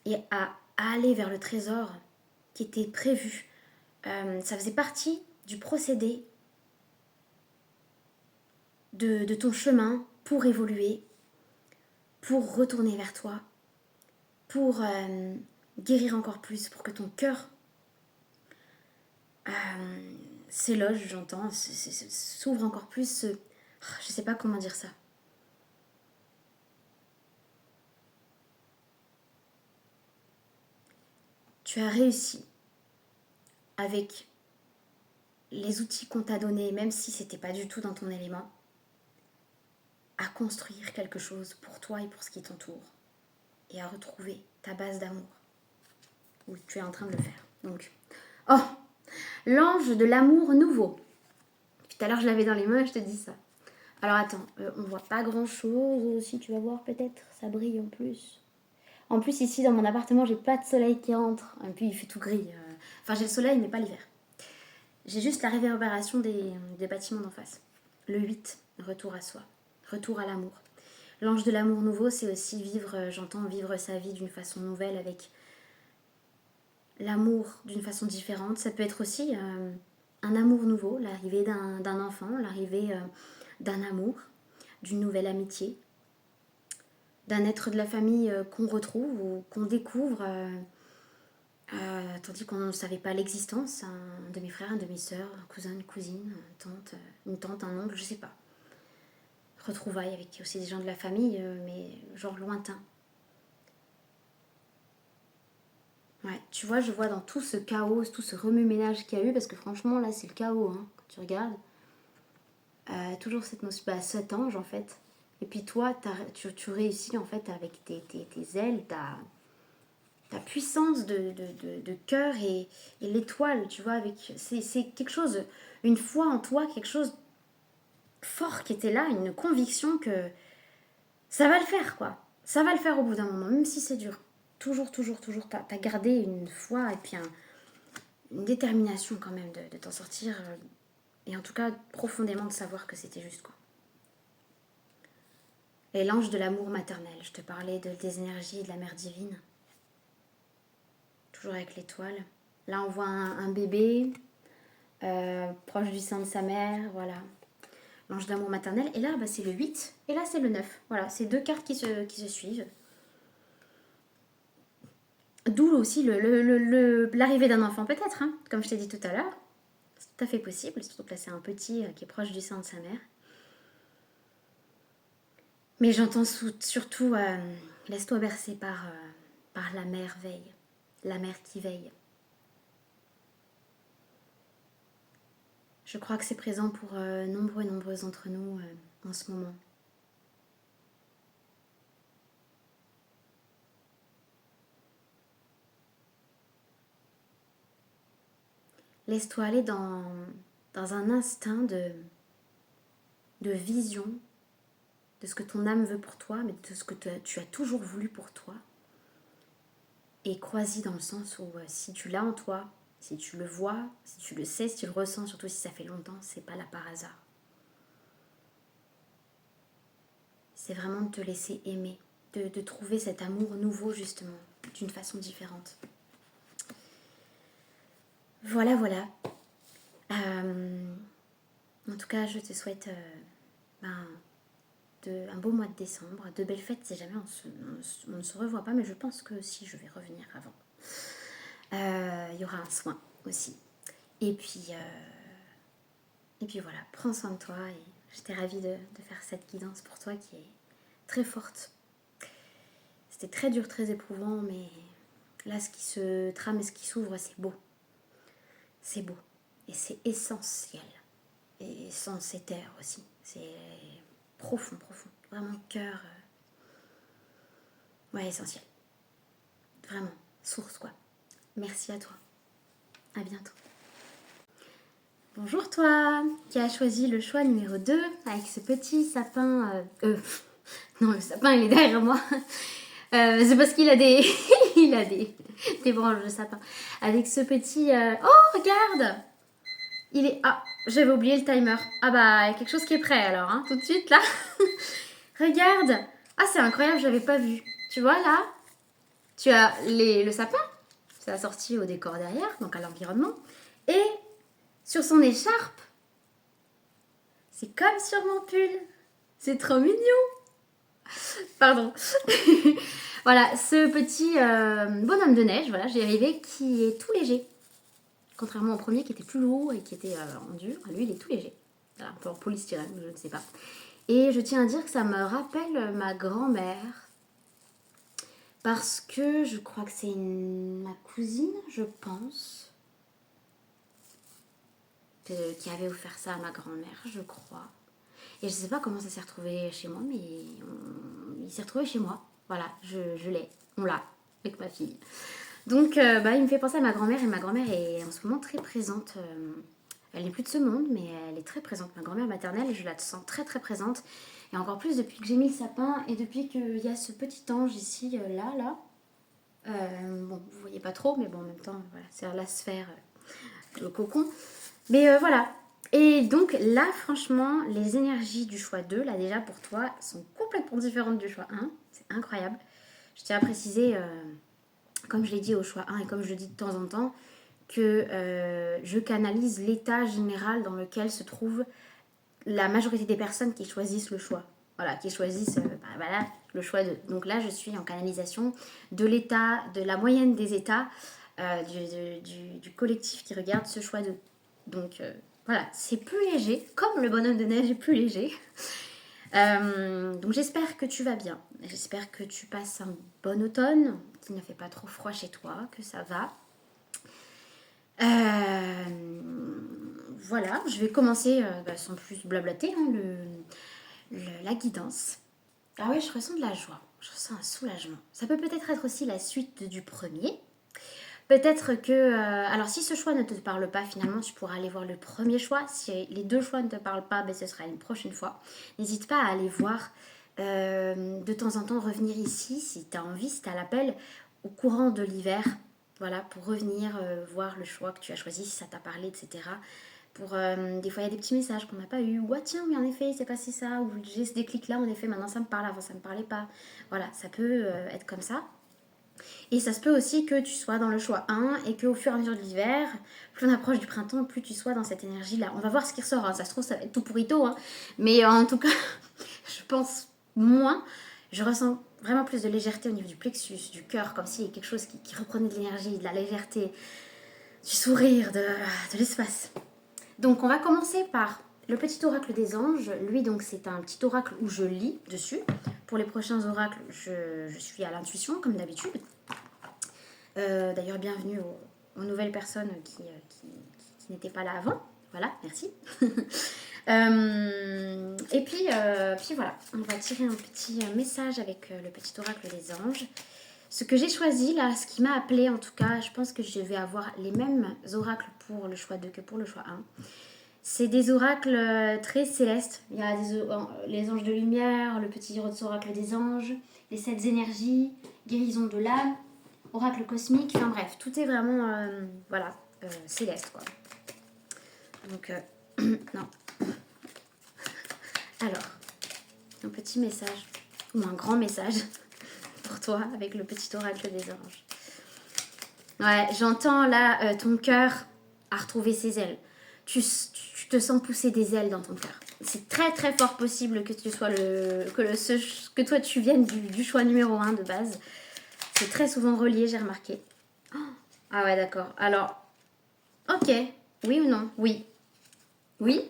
et à aller vers le trésor qui était prévu. Ça faisait partie du procédé de ton chemin pour évoluer, pour retourner vers toi, pour guérir encore plus, pour que ton cœur s'éloge, j'entends, s'ouvre encore plus. Je sais pas comment dire ça. Tu as réussi avec les outils qu'on t'a donnés, même si c'était pas du tout dans ton élément, à construire quelque chose pour toi et pour ce qui t'entoure, et à retrouver ta base d'amour, où tu es en train de le faire. Donc, oh, l'ange de l'amour nouveau. Tout à l'heure, je l'avais dans les mains, je te dis ça. Alors attends, on voit pas grand chose. Si tu vas voir, peut-être, ça brille en plus. En plus, ici, dans mon appartement, j'ai pas de soleil qui entre. Et puis, il fait tout gris. Enfin, j'ai le soleil, mais pas l'hiver. J'ai juste la réverbération des bâtiments d'en face. Le 8, retour à soi, retour à l'amour. L'ange de l'amour nouveau, c'est aussi j'entends vivre sa vie d'une façon nouvelle, avec l'amour d'une façon différente. Ça peut être aussi un amour nouveau, l'arrivée d'un enfant, l'arrivée d'un amour, d'une nouvelle amitié, d'un être de la famille qu'on retrouve ou qu'on découvre, tandis qu'on ne savait pas l'existence, un demi-frère, une demi-sœur, un cousin, une cousine, une tante, un oncle, je sais pas. Retrouvailles avec aussi des gens de la famille, mais genre lointains. Ouais, tu vois, je vois dans tout ce chaos, tout ce remue-ménage qu'il y a eu, parce que franchement, là, c'est le chaos, hein, quand tu regardes. Toujours cette notion, 7 anges, en fait. Et puis toi, tu réussis, en fait, avec tes ailes, ta puissance de cœur et l'étoile, tu vois, c'est quelque chose, une foi en toi, quelque chose fort qui était là, une conviction que ça va le faire, quoi. Ça va le faire au bout d'un moment, même si c'est dur. Toujours, t'as gardé une foi et puis une détermination quand même de t'en sortir. Et en tout cas, profondément de savoir que c'était juste, quoi. Et l'ange de l'amour maternel, je te parlais des énergies de la mère divine. Toujours avec l'étoile. Là, on voit un bébé proche du sein de sa mère, voilà. L'ange d'amour maternel. Et là, bah, c'est le 8. Et là, c'est le 9. Voilà, c'est deux cartes qui se suivent. D'où aussi l'arrivée d'un enfant, peut-être, hein, comme je t'ai dit tout à l'heure. C'est tout à fait possible, surtout que là, c'est un petit qui est proche du sein de sa mère. Mais j'entends surtout, laisse-toi bercer par la mère veille, la mère qui veille. Je crois que c'est présent pour nombreux et nombreuses d'entre nous en ce moment. Laisse-toi aller dans un instinct de vision de ce que ton âme veut pour toi, mais de ce que tu as toujours voulu pour toi. Et crois-y dans le sens où si tu l'as en toi, si tu le vois, si tu le sais, si tu le ressens, surtout si ça fait longtemps, c'est pas là par hasard. C'est vraiment de te laisser aimer, de trouver cet amour nouveau justement, d'une façon différente. Voilà, voilà. En tout cas, je te souhaite un beau mois de décembre, de belles fêtes si jamais on ne se revoit pas, mais je pense que si je vais revenir avant. Il y aura un soin aussi. Et puis voilà, prends soin de toi et j'étais ravie de faire cette guidance pour toi qui est très forte. C'était très dur, très éprouvant, mais là, ce qui se trame et ce qui s'ouvre, c'est beau. C'est beau. Et c'est essentiel. Et sans éther aussi. C'est profond, profond. Vraiment cœur. Ouais, essentiel. Vraiment. Source, quoi. Merci à toi. À bientôt. Bonjour toi, qui a choisi le choix numéro 2 avec ce petit sapin. Non, le sapin, il est derrière moi. C'est parce qu'il a des... il a des branches de sapin. Avec ce petit... Oh, regarde! Il est... Ah, j'avais oublié le timer. Ah bah, il y a quelque chose qui est prêt alors, hein, tout de suite, là. Regarde! Ah, c'est incroyable, je l'avais pas vu. Tu vois, là, tu as le sapin. C'est assorti au décor derrière, donc à l'environnement. Et sur son écharpe, c'est comme sur mon pull. C'est trop mignon. Pardon. Voilà, ce petit bonhomme de neige, voilà, j'y arrivais, qui est tout léger. Contrairement au premier qui était plus lourd et qui était en dur, lui il est tout léger. Voilà, un peu en polystyrène, je ne sais pas. Et je tiens à dire que ça me rappelle ma grand-mère. Parce que je crois que c'est ma cousine, je pense, qui avait offert ça à ma grand-mère, je crois. Et je sais pas comment ça s'est retrouvé chez moi, mais il s'est retrouvé chez moi. Voilà, je l'ai, on l'a, avec ma fille. Donc, il me fait penser à ma grand-mère, et ma grand-mère est en ce moment très présente. Elle n'est plus de ce monde, mais elle est très présente. Ma grand-mère maternelle, et je la sens très très présente. Et encore plus depuis que j'ai mis le sapin, et depuis qu'il y a ce petit ange ici, là. Bon, vous voyez pas trop, mais bon, en même temps, voilà, c'est la sphère, le cocon. Mais voilà. Et donc là, franchement, les énergies du choix 2, là déjà pour toi, sont complètement différentes du choix 1. C'est incroyable. Je tiens à préciser, comme je l'ai dit au choix 1 et comme je le dis de temps en temps, que je canalise l'état général dans lequel se trouve la majorité des personnes qui choisissent le choix. Voilà, qui choisissent voilà, le choix 2. Donc là, je suis en canalisation de l'état, de la moyenne des états du collectif qui regarde ce choix 2. Donc voilà, c'est plus léger, comme le bonhomme de neige est plus léger. Donc j'espère que tu vas bien. J'espère que tu passes un bon automne, qu'il ne fait pas trop froid chez toi, que ça va. Voilà, je vais commencer sans plus blablater, hein, la guidance. Ah ouais, je ressens de la joie, je ressens un soulagement. Ça peut peut-être être aussi la suite du premier. Peut-être que... alors si ce choix ne te parle pas, finalement, tu pourras aller voir le premier choix. Si les deux choix ne te parlent pas, ce sera une prochaine fois. N'hésite pas à aller voir de temps en temps, revenir ici, si tu as envie, si tu as l'appel, au courant de l'hiver. Voilà, pour revenir voir le choix que tu as choisi, si ça t'a parlé, etc. Des fois, il y a des petits messages qu'on n'a pas eu. Ou ah, tiens, oui, en effet, il s'est passé ça. Ou j'ai ce déclic-là, en effet, maintenant ça me parle, avant ça me parlait pas. Voilà, ça peut être comme ça. Et ça se peut aussi que tu sois dans le choix 1 et qu'au fur et à mesure de l'hiver, plus on approche du printemps, plus tu sois dans cette énergie-là. On va voir ce qui ressort. Hein. Ça se trouve, ça va être tout pourrito. Hein. Mais en tout cas, je pense moins. Je ressens vraiment plus de légèreté au niveau du plexus, du cœur, comme s'il y avait quelque chose qui reprenait de l'énergie, de la légèreté, du sourire, de l'espace. Donc, on va commencer par le petit oracle des anges. Lui, donc, c'est un petit oracle où je lis dessus. Pour les prochains oracles, je suis à l'intuition, comme d'habitude. D'ailleurs, bienvenue aux nouvelles personnes qui n'étaient pas là avant. Voilà, merci. Et puis voilà, on va tirer un petit message avec le petit oracle des anges. Ce que j'ai choisi là, ce qui m'a appelé en tout cas, je pense que je vais avoir les mêmes oracles pour le choix 2 que pour le choix 1. C'est des oracles très célestes. Il y a les anges de lumière, le petit oracle des anges, les 7 énergies, guérison de l'âme, oracle cosmique, enfin bref, tout est vraiment céleste quoi. Donc non. Alors, un petit message ou un grand message pour toi avec le petit oracle des anges. Ouais, j'entends là ton cœur a retrouvé ses ailes. Tu te sens pousser des ailes dans ton cœur. C'est très très fort possible que tu sois que toi tu viennes du choix numéro 1 de base. C'est très souvent relié, j'ai remarqué. Oh, ah ouais, d'accord. Alors, ok. Oui ou non? Oui. Oui?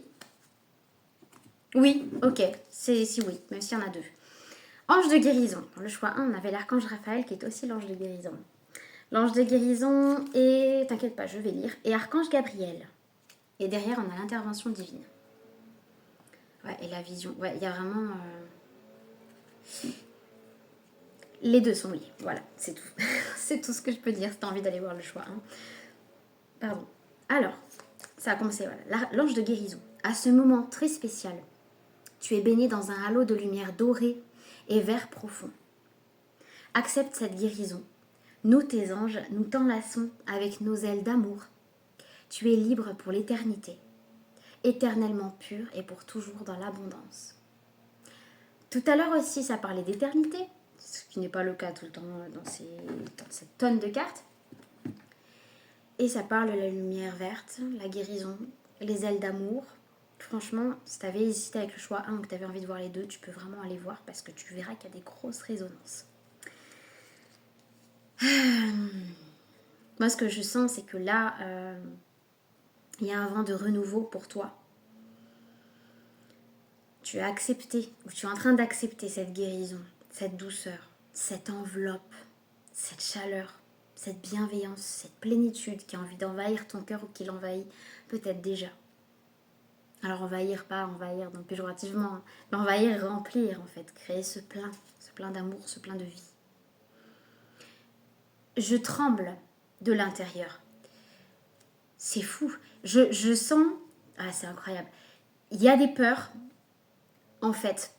Oui, ok. C'est si oui, même s'il y en a 2. Ange de guérison. Dans le choix 1, on avait l'archange Raphaël qui est aussi l'ange de guérison. L'ange de guérison et... T'inquiète pas, je vais lire. Et archange Gabriel. Et derrière, on a l'intervention divine. Ouais, et la vision. Ouais, il y a vraiment... Les 2 sont liés. Voilà, c'est tout. C'est tout ce que je peux dire si t'as envie d'aller voir le choix 1. Pardon. Alors, ça a commencé, voilà. L'ange de guérison. À ce moment très spécial, tu es baigné dans un halo de lumière dorée et vert profond. Accepte cette guérison. Nous, tes anges, nous t'enlaçons avec nos ailes d'amour. Tu es libre pour l'éternité, éternellement pur et pour toujours dans l'abondance. Tout à l'heure aussi, ça parlait d'éternité, ce qui n'est pas le cas tout le temps dans cette tonne de cartes. Et ça parle de la lumière verte, la guérison, les ailes d'amour. Franchement, si tu avais hésité avec le choix 1 ou que tu avais envie de voir les 2, tu peux vraiment aller voir parce que tu verras qu'il y a des grosses résonances. Moi, ce que je sens, c'est que là, il y a un vent de renouveau pour toi. Tu as accepté, ou tu es en train d'accepter cette guérison, cette douceur, cette enveloppe, cette chaleur, cette bienveillance, cette plénitude qui a envie d'envahir ton cœur ou qui l'envahit peut-être déjà. Alors envahir, pas envahir donc péjorativement, mais envahir, remplir en fait, créer ce plein d'amour, ce plein de vie. Je tremble de l'intérieur. C'est fou. Je sens... Ah, c'est incroyable. Il y a des peurs, en fait,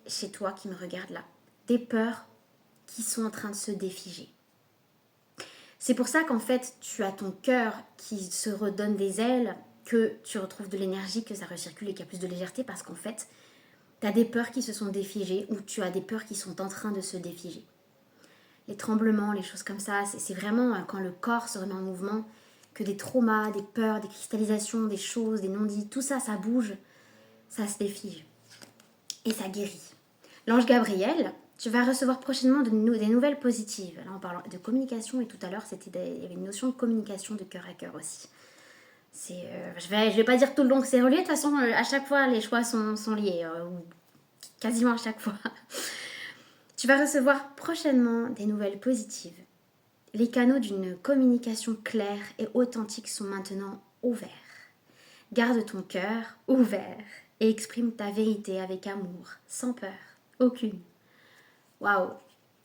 chez toi qui me regarde là. Des peurs qui sont en train de se défiger. C'est pour ça qu'en fait, tu as ton cœur qui se redonne des ailes, que tu retrouves de l'énergie, que ça recircule et qu'il y a plus de légèreté parce qu'en fait, tu as des peurs qui se sont défigées ou tu as des peurs qui sont en train de se défiger. Les tremblements, les choses comme ça, c'est vraiment quand le corps se remet en mouvement que des traumas, des peurs, des cristallisations, des choses, des non-dits, tout ça, ça bouge, ça se défige et ça guérit. L'ange Gabriel, tu vas recevoir prochainement des nouvelles positives. Là, on parle de communication et tout à l'heure, il y avait une notion de communication de cœur à cœur aussi. Je vais pas dire tout le long que c'est relié, de toute façon, à chaque fois, les choix sont liés, ou quasiment à chaque fois. Tu vas recevoir prochainement des nouvelles positives. Les canaux d'une communication claire et authentique sont maintenant ouverts. Garde ton cœur ouvert et exprime ta vérité avec amour, sans peur, aucune. Waouh!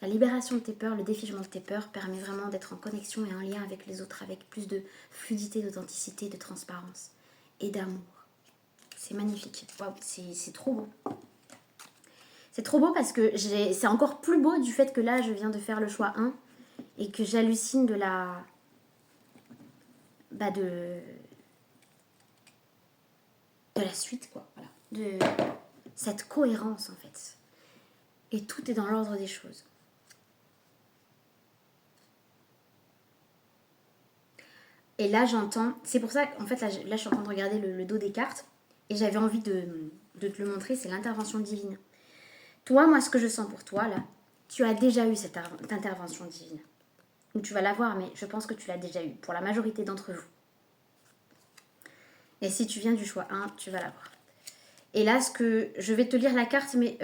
La libération de tes peurs, le défigement de tes peurs permet vraiment d'être en connexion et en lien avec les autres, avec plus de fluidité, d'authenticité, de transparence et d'amour. C'est magnifique. Waouh, c'est trop beau. C'est trop beau parce que c'est encore plus beau du fait que là, je viens de faire le choix 1 et que j'hallucine de de la suite, quoi. Voilà. De cette cohérence, en fait. Et tout est dans l'ordre des choses. Et là, j'entends... C'est pour ça qu'en fait, là, je suis en train de regarder le dos des cartes. Et j'avais envie de te le montrer, c'est l'intervention divine. Toi, moi, ce que je sens pour toi, là, tu as déjà eu cette intervention divine. Ou tu vas l'avoir, mais je pense que tu l'as déjà eu, pour la majorité d'entre vous. Et si tu viens du choix 1, tu vas l'avoir. Et là, je vais te lire la carte, mais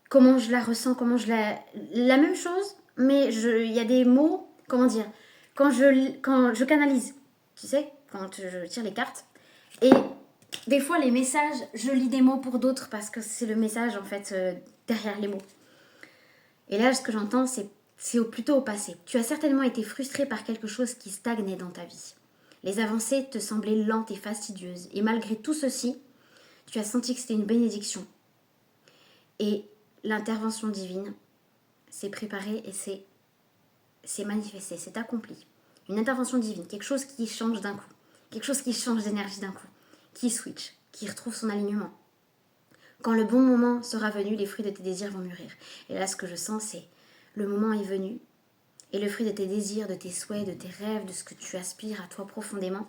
comment je la ressens, comment je la... La même chose, mais il y a des mots, comment dire, quand je canalise, tu sais, quand je tire les cartes. Et des fois, les messages, je lis des mots pour d'autres parce que c'est le message, en fait, derrière les mots. Et là, ce que j'entends, c'est plutôt au passé. Tu as certainement été frustré par quelque chose qui stagnait dans ta vie. Les avancées te semblaient lentes et fastidieuses. Et malgré tout ceci, tu as senti que c'était une bénédiction. Et l'intervention divine s'est préparée et c'est manifesté, c'est accompli. Une intervention divine, quelque chose qui change d'un coup. Quelque chose qui change d'énergie d'un coup. Qui switch, qui retrouve son alignement. Quand le bon moment sera venu, les fruits de tes désirs vont mûrir. Et là, ce que je sens, c'est le moment est venu. Et le fruit de tes désirs, de tes souhaits, de tes rêves, de ce que tu aspires à toi profondément,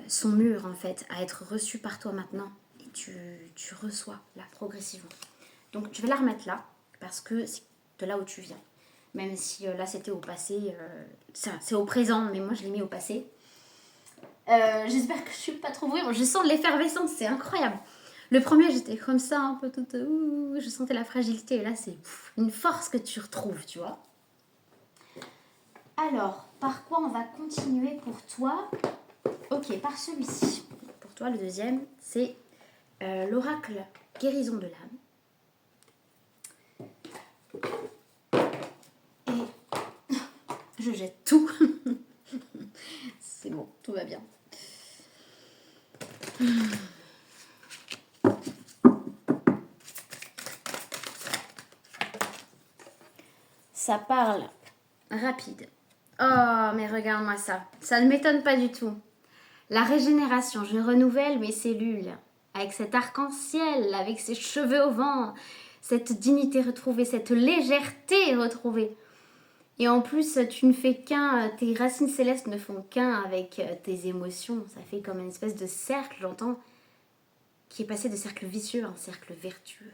sont mûrs en fait, à être reçus par toi maintenant. Et tu reçois là, progressivement. Donc je vais la remettre là, parce que c'est de là où tu viens. Même si là c'était au passé, c'est au présent, mais moi je l'ai mis au passé. J'espère que je suis pas trop bruyante. Je sens l'effervescence, c'est incroyable. Le premier, j'étais comme ça, un peu toute... je sentais la fragilité. Et là, c'est une force que tu retrouves, tu vois. Alors, par quoi on va continuer pour toi? Ok, par celui-ci. Pour toi, le deuxième, c'est l'oracle guérison de l'âme. Et je jette tout. C'est bon, tout va bien. Ça parle rapide. Oh, mais regarde-moi ça. Ça ne m'étonne pas du tout. La régénération, je renouvelle mes cellules. Avec cet arc-en-ciel, avec ses cheveux au vent, cette dignité retrouvée, cette légèreté retrouvée. Et en plus, tu ne fais qu'un, tes racines célestes ne font qu'un avec tes émotions. Ça fait comme une espèce de cercle, j'entends, qui est passé de cercle vicieux à un cercle vertueux.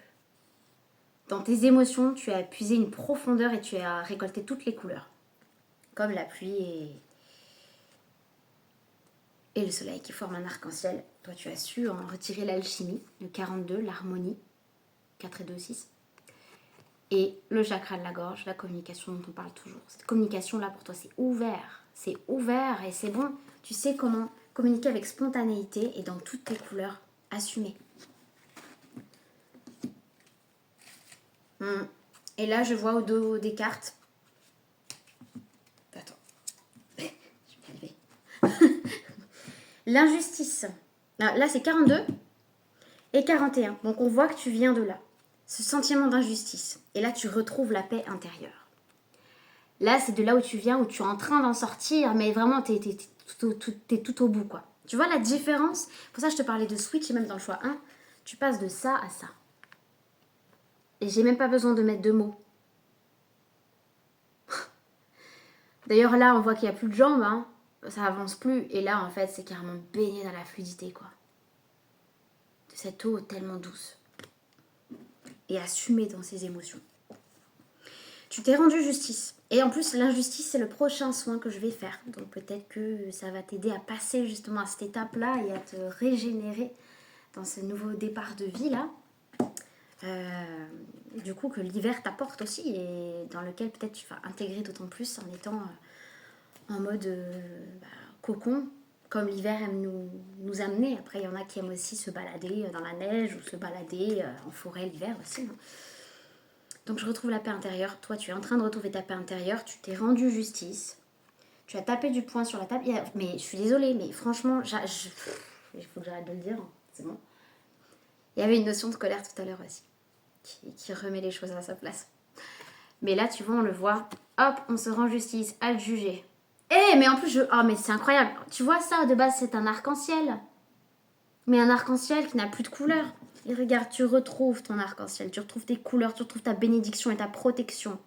Dans tes émotions, tu as puisé une profondeur et tu as récolté toutes les couleurs. Comme la pluie et le soleil qui forment un arc-en-ciel. Toi, tu as su en retirer l'alchimie, le 42, l'harmonie, 4 et 2, 6. Et le chakra de la gorge, la communication dont on parle toujours. Cette communication-là, pour toi, c'est ouvert. C'est ouvert et c'est bon. Tu sais comment communiquer avec spontanéité et dans toutes tes couleurs assumées. Et là, je vois au dos des cartes. Attends. Je vais y arriver. L'injustice. Là, c'est 42 et 41. Donc, on voit que tu viens de là. Ce sentiment d'injustice. Et là, tu retrouves la paix intérieure. Là, c'est de là où tu viens, où tu es en train d'en sortir, mais vraiment, t'es tout au bout, quoi. Tu vois la différence? Pour ça, je te parlais de switch, et même dans le choix 1, tu passes de ça à ça. Et j'ai même pas besoin de mettre de mots. D'ailleurs, là, on voit qu'il n'y a plus de jambes, hein. Ça avance plus. Et là, en fait, c'est carrément baigné dans la fluidité, quoi. De cette eau tellement douce. Et assumée dans ses émotions. Tu t'es rendu justice. Et en plus, l'injustice, c'est le prochain soin que je vais faire. Donc peut-être que ça va t'aider à passer justement à cette étape-là et à te régénérer dans ce nouveau départ de vie-là. Du coup, que l'hiver t'apporte aussi et dans lequel peut-être tu vas intégrer d'autant plus en étant en mode cocon, comme l'hiver aime nous amener. Après, il y en a qui aiment aussi se balader dans la neige ou se balader en forêt l'hiver aussi. Hein. Donc je retrouve la paix intérieure. Toi, tu es en train de retrouver ta paix intérieure. Tu t'es rendu justice. Tu as tapé du poing sur la table. Mais je suis désolée, mais franchement, il faut que j'arrête de le dire. C'est bon. Il y avait une notion de colère tout à l'heure aussi, qui remet les choses à sa place. Mais là, tu vois, on le voit. Hop, on se rend justice, à le juger. Mais en plus, mais c'est incroyable. Tu vois ça, de base, c'est un arc-en-ciel. Mais un arc-en-ciel qui n'a plus de couleur. Et regarde, tu retrouves ton arc-en-ciel, tu retrouves tes couleurs, tu retrouves ta bénédiction et ta protection.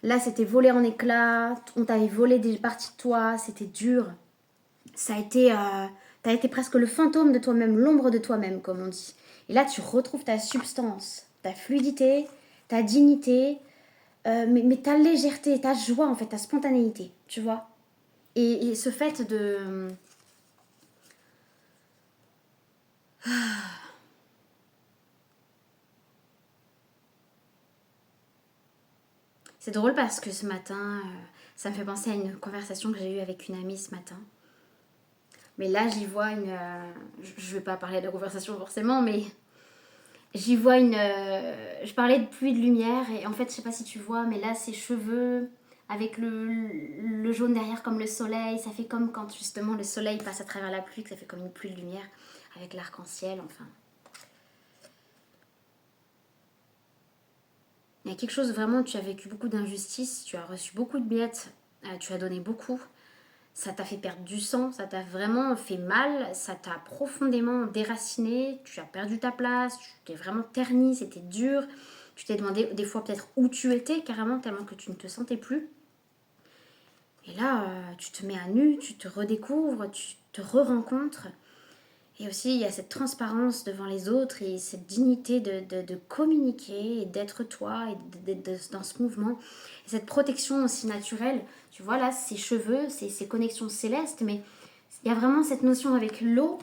Là, c'était volé en éclats, on t'avait volé des parties de toi, c'était dur. Ça a été, t'as été presque le fantôme de toi-même, l'ombre de toi-même, comme on dit. Et là, tu retrouves ta substance, ta fluidité, ta dignité, mais ta légèreté, ta joie, en fait, ta spontanéité, tu vois. Et ce fait de... C'est drôle parce que ce matin, ça me fait penser à une conversation que j'ai eue avec une amie ce matin. Mais là, j'y vois une... je vais pas parler de la conversation forcément, mais j'y vois une... je parlais de pluie de lumière et en fait, je sais pas si tu vois, mais là, ses cheveux avec le jaune derrière comme le soleil, ça fait comme quand justement le soleil passe à travers la pluie, que ça fait comme une pluie de lumière avec l'arc-en-ciel, enfin. Il y a quelque chose vraiment, tu as vécu beaucoup d'injustices, tu as reçu beaucoup de miettes, tu as donné beaucoup. Ça t'a fait perdre du sang, ça t'a vraiment fait mal, ça t'a profondément déraciné, tu as perdu ta place, tu t'es vraiment terni, c'était dur. Tu t'es demandé des fois peut-être où tu étais carrément, tellement que tu ne te sentais plus. Et là, tu te mets à nu, tu te redécouvres, tu te re-rencontres. Et aussi, il y a cette transparence devant les autres et cette dignité de communiquer et d'être toi et d'être dans ce mouvement. Et cette protection aussi naturelle. Tu vois, là, ces cheveux, ces connexions célestes, mais il y a vraiment cette notion avec l'eau.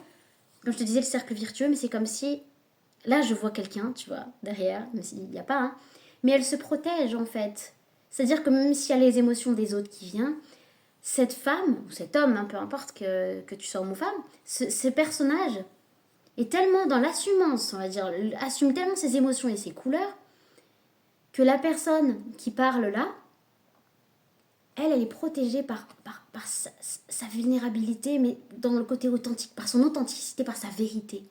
Comme je te disais, le cercle virtueux, mais c'est comme si... Là, je vois quelqu'un, tu vois, derrière, même s'il n'y a pas, hein, mais elle se protège, en fait. C'est-à-dire que même s'il y a les émotions des autres qui viennent, cette femme, ou cet homme, hein, peu importe que tu sois homme ou femme, ce personnage est tellement dans l'assumance, on va dire, assume tellement ses émotions et ses couleurs, que la personne qui parle là, elle est protégée par sa vulnérabilité, mais dans le côté authentique, par son authenticité, par sa vérité.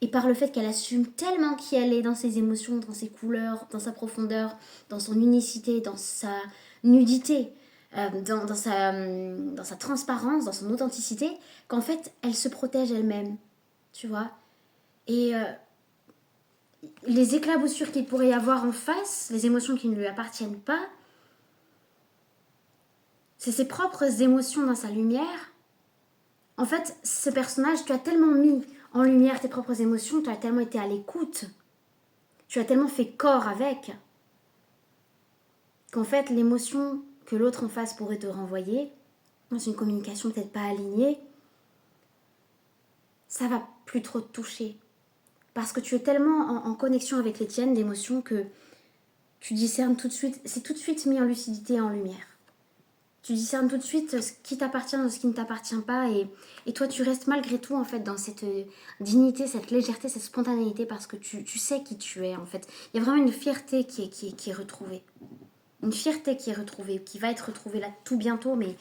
Et par le fait qu'elle assume tellement qui elle est dans ses émotions, dans ses couleurs, dans sa profondeur, dans son unicité, dans sa nudité, dans sa transparence, dans son authenticité, qu'en fait, elle se protège elle-même, tu vois. Et les éclaboussures qu'il pourrait y avoir en face, les émotions qui ne lui appartiennent pas, c'est ses propres émotions dans sa lumière. En fait, ce personnage, tu as tellement mis en lumière tes propres émotions, tu as tellement été à l'écoute, tu as tellement fait corps avec, qu'en fait, l'émotion que l'autre en face pourrait te renvoyer, dans une communication peut-être pas alignée, ça va plus trop te toucher. Parce que tu es tellement en connexion avec les tiennes d'émotions que tu discernes tout de suite, c'est tout de suite mis en lucidité et en lumière. Tu discernes tout de suite ce qui t'appartient de ce qui ne t'appartient pas et toi tu restes malgré tout en fait dans cette dignité, cette légèreté, cette spontanéité parce que tu sais qui tu es en fait. Il y a vraiment une fierté qui est retrouvée. Une fierté qui est retrouvée, qui va être retrouvée là tout bientôt, mais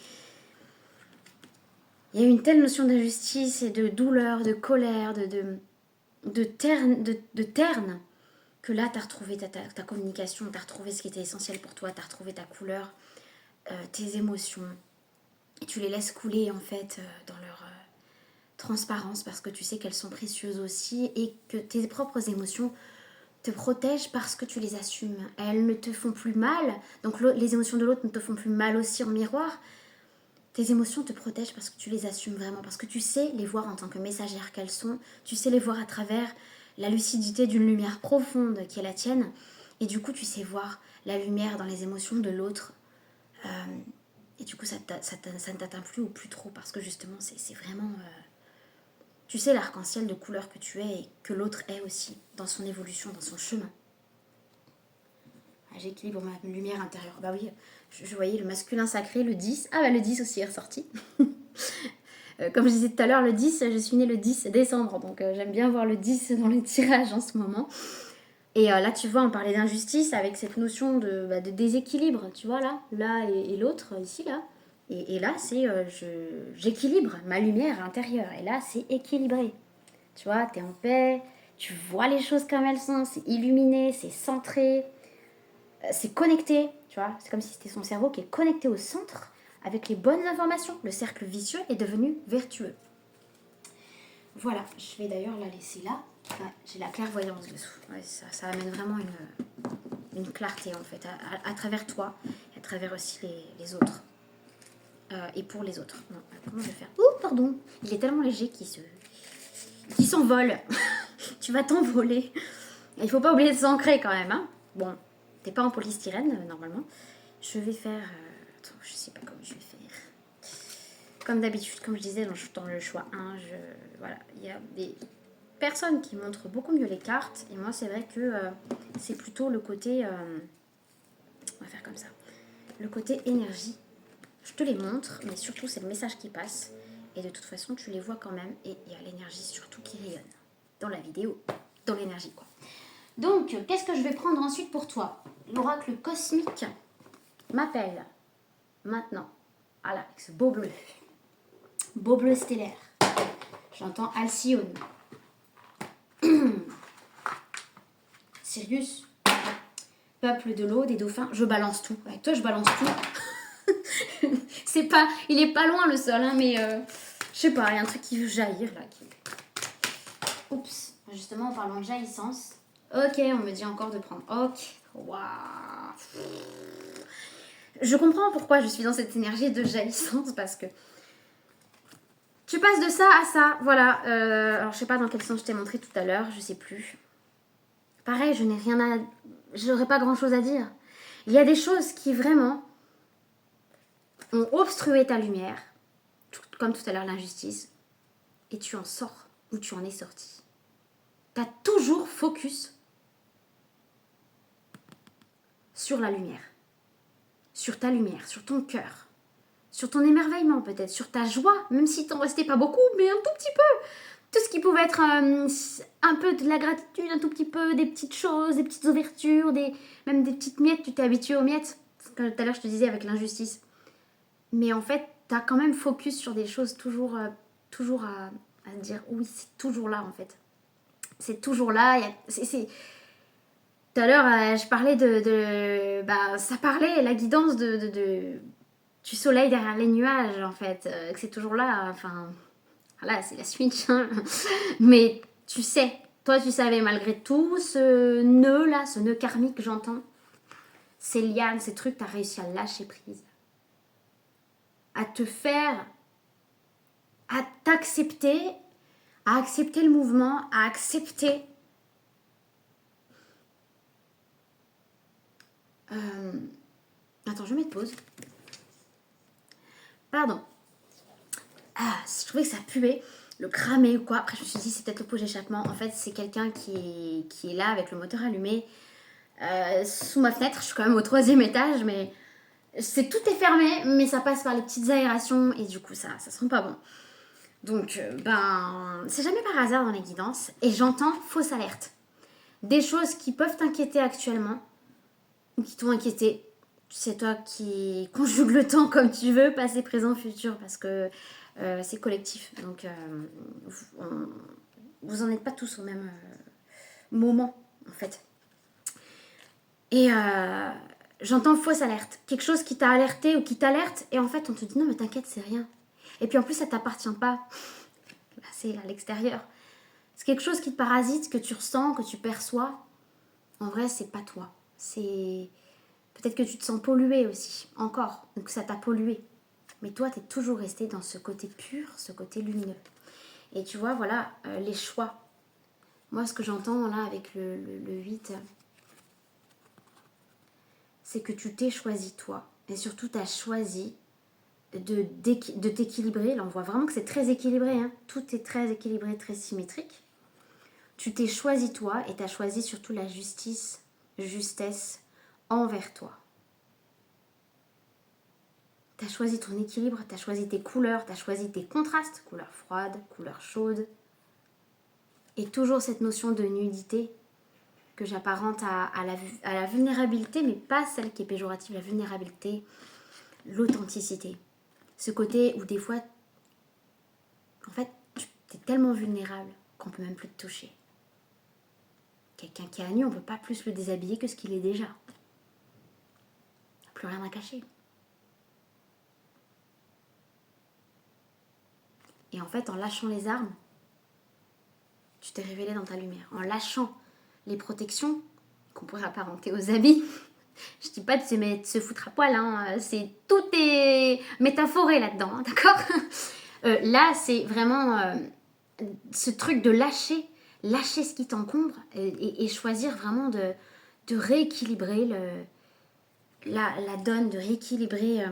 il y a une telle notion d'injustice et de douleur, de colère, de terne, que là, tu as retrouvé ta communication, tu as retrouvé ce qui était essentiel pour toi, tu as retrouvé ta couleur, tes émotions, et tu les laisses couler en fait dans leur transparence parce que tu sais qu'elles sont précieuses aussi et que tes propres émotions te protègent parce que tu les assumes. Elles ne te font plus mal, donc les émotions de l'autre ne te font plus mal aussi en miroir. Tes émotions te protègent parce que tu les assumes vraiment, parce que tu sais les voir en tant que messagères qu'elles sont, tu sais les voir à travers la lucidité d'une lumière profonde qui est la tienne, et du coup tu sais voir la lumière dans les émotions de l'autre, et du coup ça ne t'atteint plus ou plus trop, parce que justement c'est vraiment... tu sais l'arc-en-ciel de couleur que tu es et que l'autre est aussi, dans son évolution, dans son chemin. Ah, j'équilibre ma lumière intérieure. Bah oui, je voyais le masculin sacré, le 10. Ah bah le 10 aussi est ressorti. Comme je disais tout à l'heure, le 10, je suis née le 10 décembre. Donc j'aime bien voir le 10 dans les tirages en ce moment. Et là, tu vois, on parlait d'injustice avec cette notion de déséquilibre. Tu vois, là et l'autre, ici, là. Et là, c'est j'équilibre ma lumière intérieure. Et là, c'est équilibré. Tu vois, t'es en paix, tu vois les choses comme elles sont, c'est illuminé, c'est centré. C'est connecté, tu vois, c'est comme si c'était son cerveau qui est connecté au centre avec les bonnes informations. Le cercle vicieux est devenu vertueux. Voilà, je vais d'ailleurs la laisser là. Ouais, j'ai la clairvoyance dessous. Ouais, ça amène vraiment une clarté en fait, à travers toi, et à travers aussi les autres. Et pour les autres. Non, comment je vais faire? Oh, pardon. Il est tellement léger qu'il s'envole. Tu vas t'envoler. Il faut pas oublier de s'ancrer quand même. Hein. Bon, t'es pas en polystyrène normalement. Je vais faire... attends, je sais pas comment je vais faire. Comme d'habitude, comme je disais dans le choix 1, voilà, il y a des personnes qui montrent beaucoup mieux les cartes. Et moi, c'est vrai que c'est plutôt le côté... on va faire comme ça. Le côté énergie. Je te les montre, mais surtout, c'est le message qui passe. Et de toute façon, tu les vois quand même. Et il y a l'énergie surtout qui rayonne. Dans la vidéo, dans l'énergie, quoi. Donc, qu'est-ce que je vais prendre ensuite pour toi? L'oracle cosmique m'appelle maintenant. Voilà, avec ce beau bleu. Beau bleu stellaire. J'entends Alcyone. Sirius. Peuple de l'eau, des dauphins. Je balance tout. Avec toi, je balance tout. C'est pas... Il est pas loin le sol, hein, mais... je sais pas, il y a un truc qui veut jaillir, là. Oups. Justement, en parlant de jaillissance. Ok, on me dit encore de prendre. Ok. Waouh. Je comprends pourquoi je suis dans cette énergie de jaillissance, parce que tu passes de ça à ça, voilà. Alors, je sais pas dans quel sens je t'ai montré tout à l'heure, je sais plus. Pareil, je n'ai rien à... J'aurais pas grand-chose à dire. Il y a des choses qui, vraiment, ont obstrué ta lumière, comme tout à l'heure l'injustice, et tu en sors, ou tu en es sorti. T'as toujours focus sur la lumière, sur ta lumière, sur ton cœur, sur ton émerveillement peut-être, sur ta joie, même si t'en restait pas beaucoup, mais un tout petit peu. Tout ce qui pouvait être un peu de la gratitude, un tout petit peu, des petites choses, des petites ouvertures, même des petites miettes, tu t'es habitué aux miettes, comme tout à l'heure je te disais avec l'injustice. Mais en fait, t'as quand même focus sur des choses toujours à dire, oui, c'est toujours là en fait. C'est toujours là, tout à l'heure, je parlais ça parlait, la guidance du soleil derrière les nuages, en fait. Que c'est toujours là, enfin... Voilà, c'est la Switch. Hein. Mais tu sais, toi, tu savais malgré tout, ce nœud-là, ce nœud karmique que j'entends, ces lianes, ces trucs, t'as réussi à lâcher prise. À te faire... À t'accepter, à accepter le mouvement, à accepter... Attends, je vais mettre pause. Pardon. Ah, je trouvais que ça puait, le cramer ou quoi. Après, je me suis dit, c'est peut-être le pot d'échappement. En fait, c'est quelqu'un qui est là avec le moteur allumé sous ma fenêtre. Je suis quand même au 3e étage, mais tout est fermé, mais ça passe par les petites aérations et du coup, ça sent pas bon. Donc, c'est jamais par hasard dans les guidances. Et j'entends fausse alerte. Des choses qui peuvent t'inquiéter actuellement ou qui t'ont inquiété. C'est toi qui conjugue le temps comme tu veux, passé, présent, futur, parce que c'est collectif. Donc, vous en êtes pas tous au même moment, en fait. Et j'entends fausse alerte. Quelque chose qui t'a alerté ou qui t'alerte, et en fait, on te dit non, mais t'inquiète, c'est rien. Et puis en plus, ça t'appartient pas. Là, c'est à l'extérieur. C'est quelque chose qui te parasite, que tu ressens, que tu perçois. En vrai, c'est pas toi. C'est... Peut-être que tu te sens pollué aussi, encore. Donc ça t'a pollué. Mais toi, t'es toujours resté dans ce côté pur, ce côté lumineux. Et tu vois, voilà, les choix. Moi, ce que j'entends là avec le 8, c'est que tu t'es choisi toi. Et surtout, tu as choisi de t'équilibrer. Là, on voit vraiment que c'est très équilibré. Hein. Tout est très équilibré, très symétrique. Tu t'es choisi toi et tu as choisi surtout la justesse envers toi. Tu as choisi ton équilibre, tu as choisi tes couleurs, tu as choisi tes contrastes, couleurs froides, couleurs chaudes. Et toujours cette notion de nudité que j'apparente à la vulnérabilité, mais pas celle qui est péjorative, la vulnérabilité, l'authenticité. Ce côté où des fois, en fait, tu es tellement vulnérable qu'on peut même plus te toucher. Quelqu'un qui est à nu, on ne peut pas plus le déshabiller que ce qu'il est déjà. Il n'y a plus rien à cacher. Et en fait, en lâchant les armes, Tu t'es révélé dans ta lumière. En lâchant les protections qu'on pourrait apparenter aux habits. Je dis pas de se foutre à poil, hein. Tout est métaphoré là-dedans, hein, d'accord. Là, c'est vraiment ce truc de lâcher ce qui t'encombre et choisir vraiment de rééquilibrer la donne, de rééquilibrer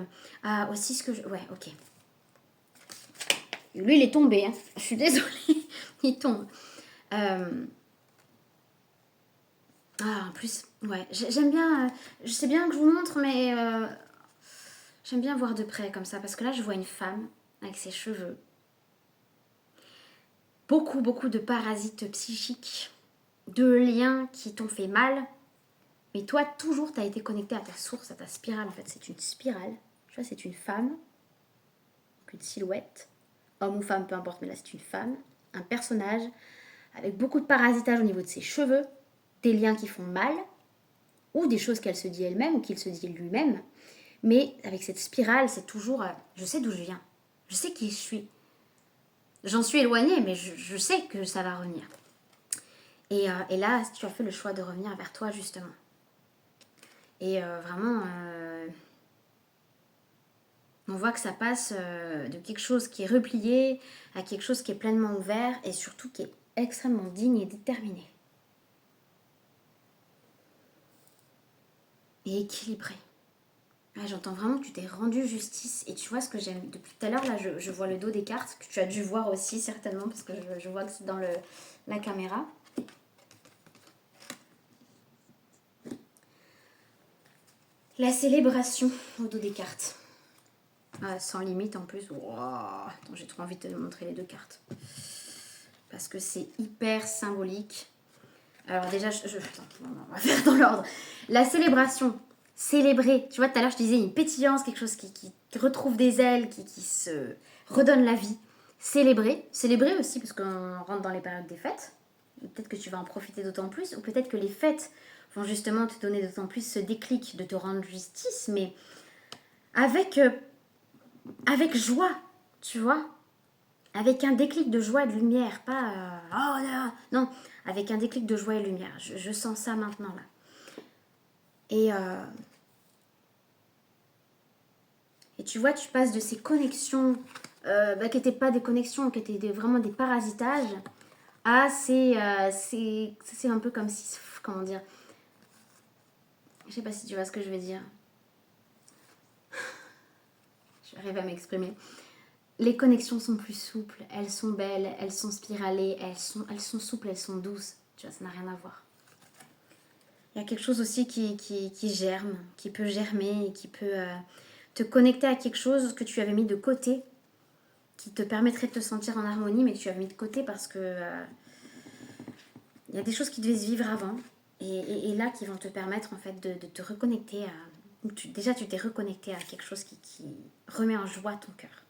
aussi ce que je... Ouais, ok. Lui, il est tombé, hein. Je suis désolée, il tombe. En plus, ouais, j'aime bien, je sais bien que je vous montre, mais j'aime bien voir de près comme ça, parce que là, je vois une femme avec ses cheveux. Beaucoup, beaucoup de parasites psychiques, de liens qui t'ont fait mal. Mais toi, toujours, tu as été connecté à ta source, à ta spirale. En fait, c'est une spirale. Tu vois, c'est une femme, une silhouette, homme ou femme, peu importe, mais là, c'est une femme, un personnage, avec beaucoup de parasitage au niveau de ses cheveux, des liens qui font mal, ou des choses qu'elle se dit elle-même ou qu'il se dit lui-même. Mais avec cette spirale, c'est toujours je sais d'où je viens, je sais qui je suis. J'en suis éloignée, mais je sais que ça va revenir. Et là, tu as fait le choix de revenir vers toi, justement. Et vraiment, on voit que ça passe de quelque chose qui est replié à quelque chose qui est pleinement ouvert et surtout qui est extrêmement digne et déterminé. Et équilibré. Ouais, j'entends vraiment que tu t'es rendu justice. Et tu vois ce que j'aime depuis tout à l'heure, là, je vois le dos des cartes, que tu as dû voir aussi certainement, parce que je vois que c'est dans la caméra. La célébration au dos des cartes. Sans limite en plus. Wow. Attends, j'ai trop envie de te montrer les deux cartes. Parce que c'est hyper symbolique. Alors déjà, attends, on va faire dans l'ordre. La célébration. Célébrer. Tu vois, tout à l'heure, je disais une pétillance, quelque chose qui retrouve des ailes, qui se redonne la vie. Célébrer. Célébrer aussi, parce qu'on rentre dans les périodes des fêtes. Peut-être que tu vas en profiter d'autant plus, ou peut-être que les fêtes vont justement te donner d'autant plus ce déclic de te rendre justice, mais avec joie, tu vois. Avec un déclic de joie et de lumière, pas oh là, non, avec un déclic de joie et de lumière. Je sens ça maintenant là. Et tu vois, tu passes de ces connexions qui n'étaient pas des connexions, qui étaient vraiment des parasitages, à c'est un peu comme si, comment dire, je sais pas si tu vois ce que je veux dire. J'arrive à m'exprimer. Les connexions sont plus souples, elles sont belles, elles sont spiralées, elles sont souples, elles sont douces. Tu vois, ça n'a rien à voir. Il y a quelque chose aussi qui germe, qui peut germer et qui peut te connecter à quelque chose que tu avais mis de côté, qui te permettrait de te sentir en harmonie, mais que tu avais mis de côté parce que il y a des choses qui devaient se vivre avant et là qui vont te permettre en fait de te reconnecter à... Déjà, tu t'es reconnecté à quelque chose qui remet en joie ton cœur.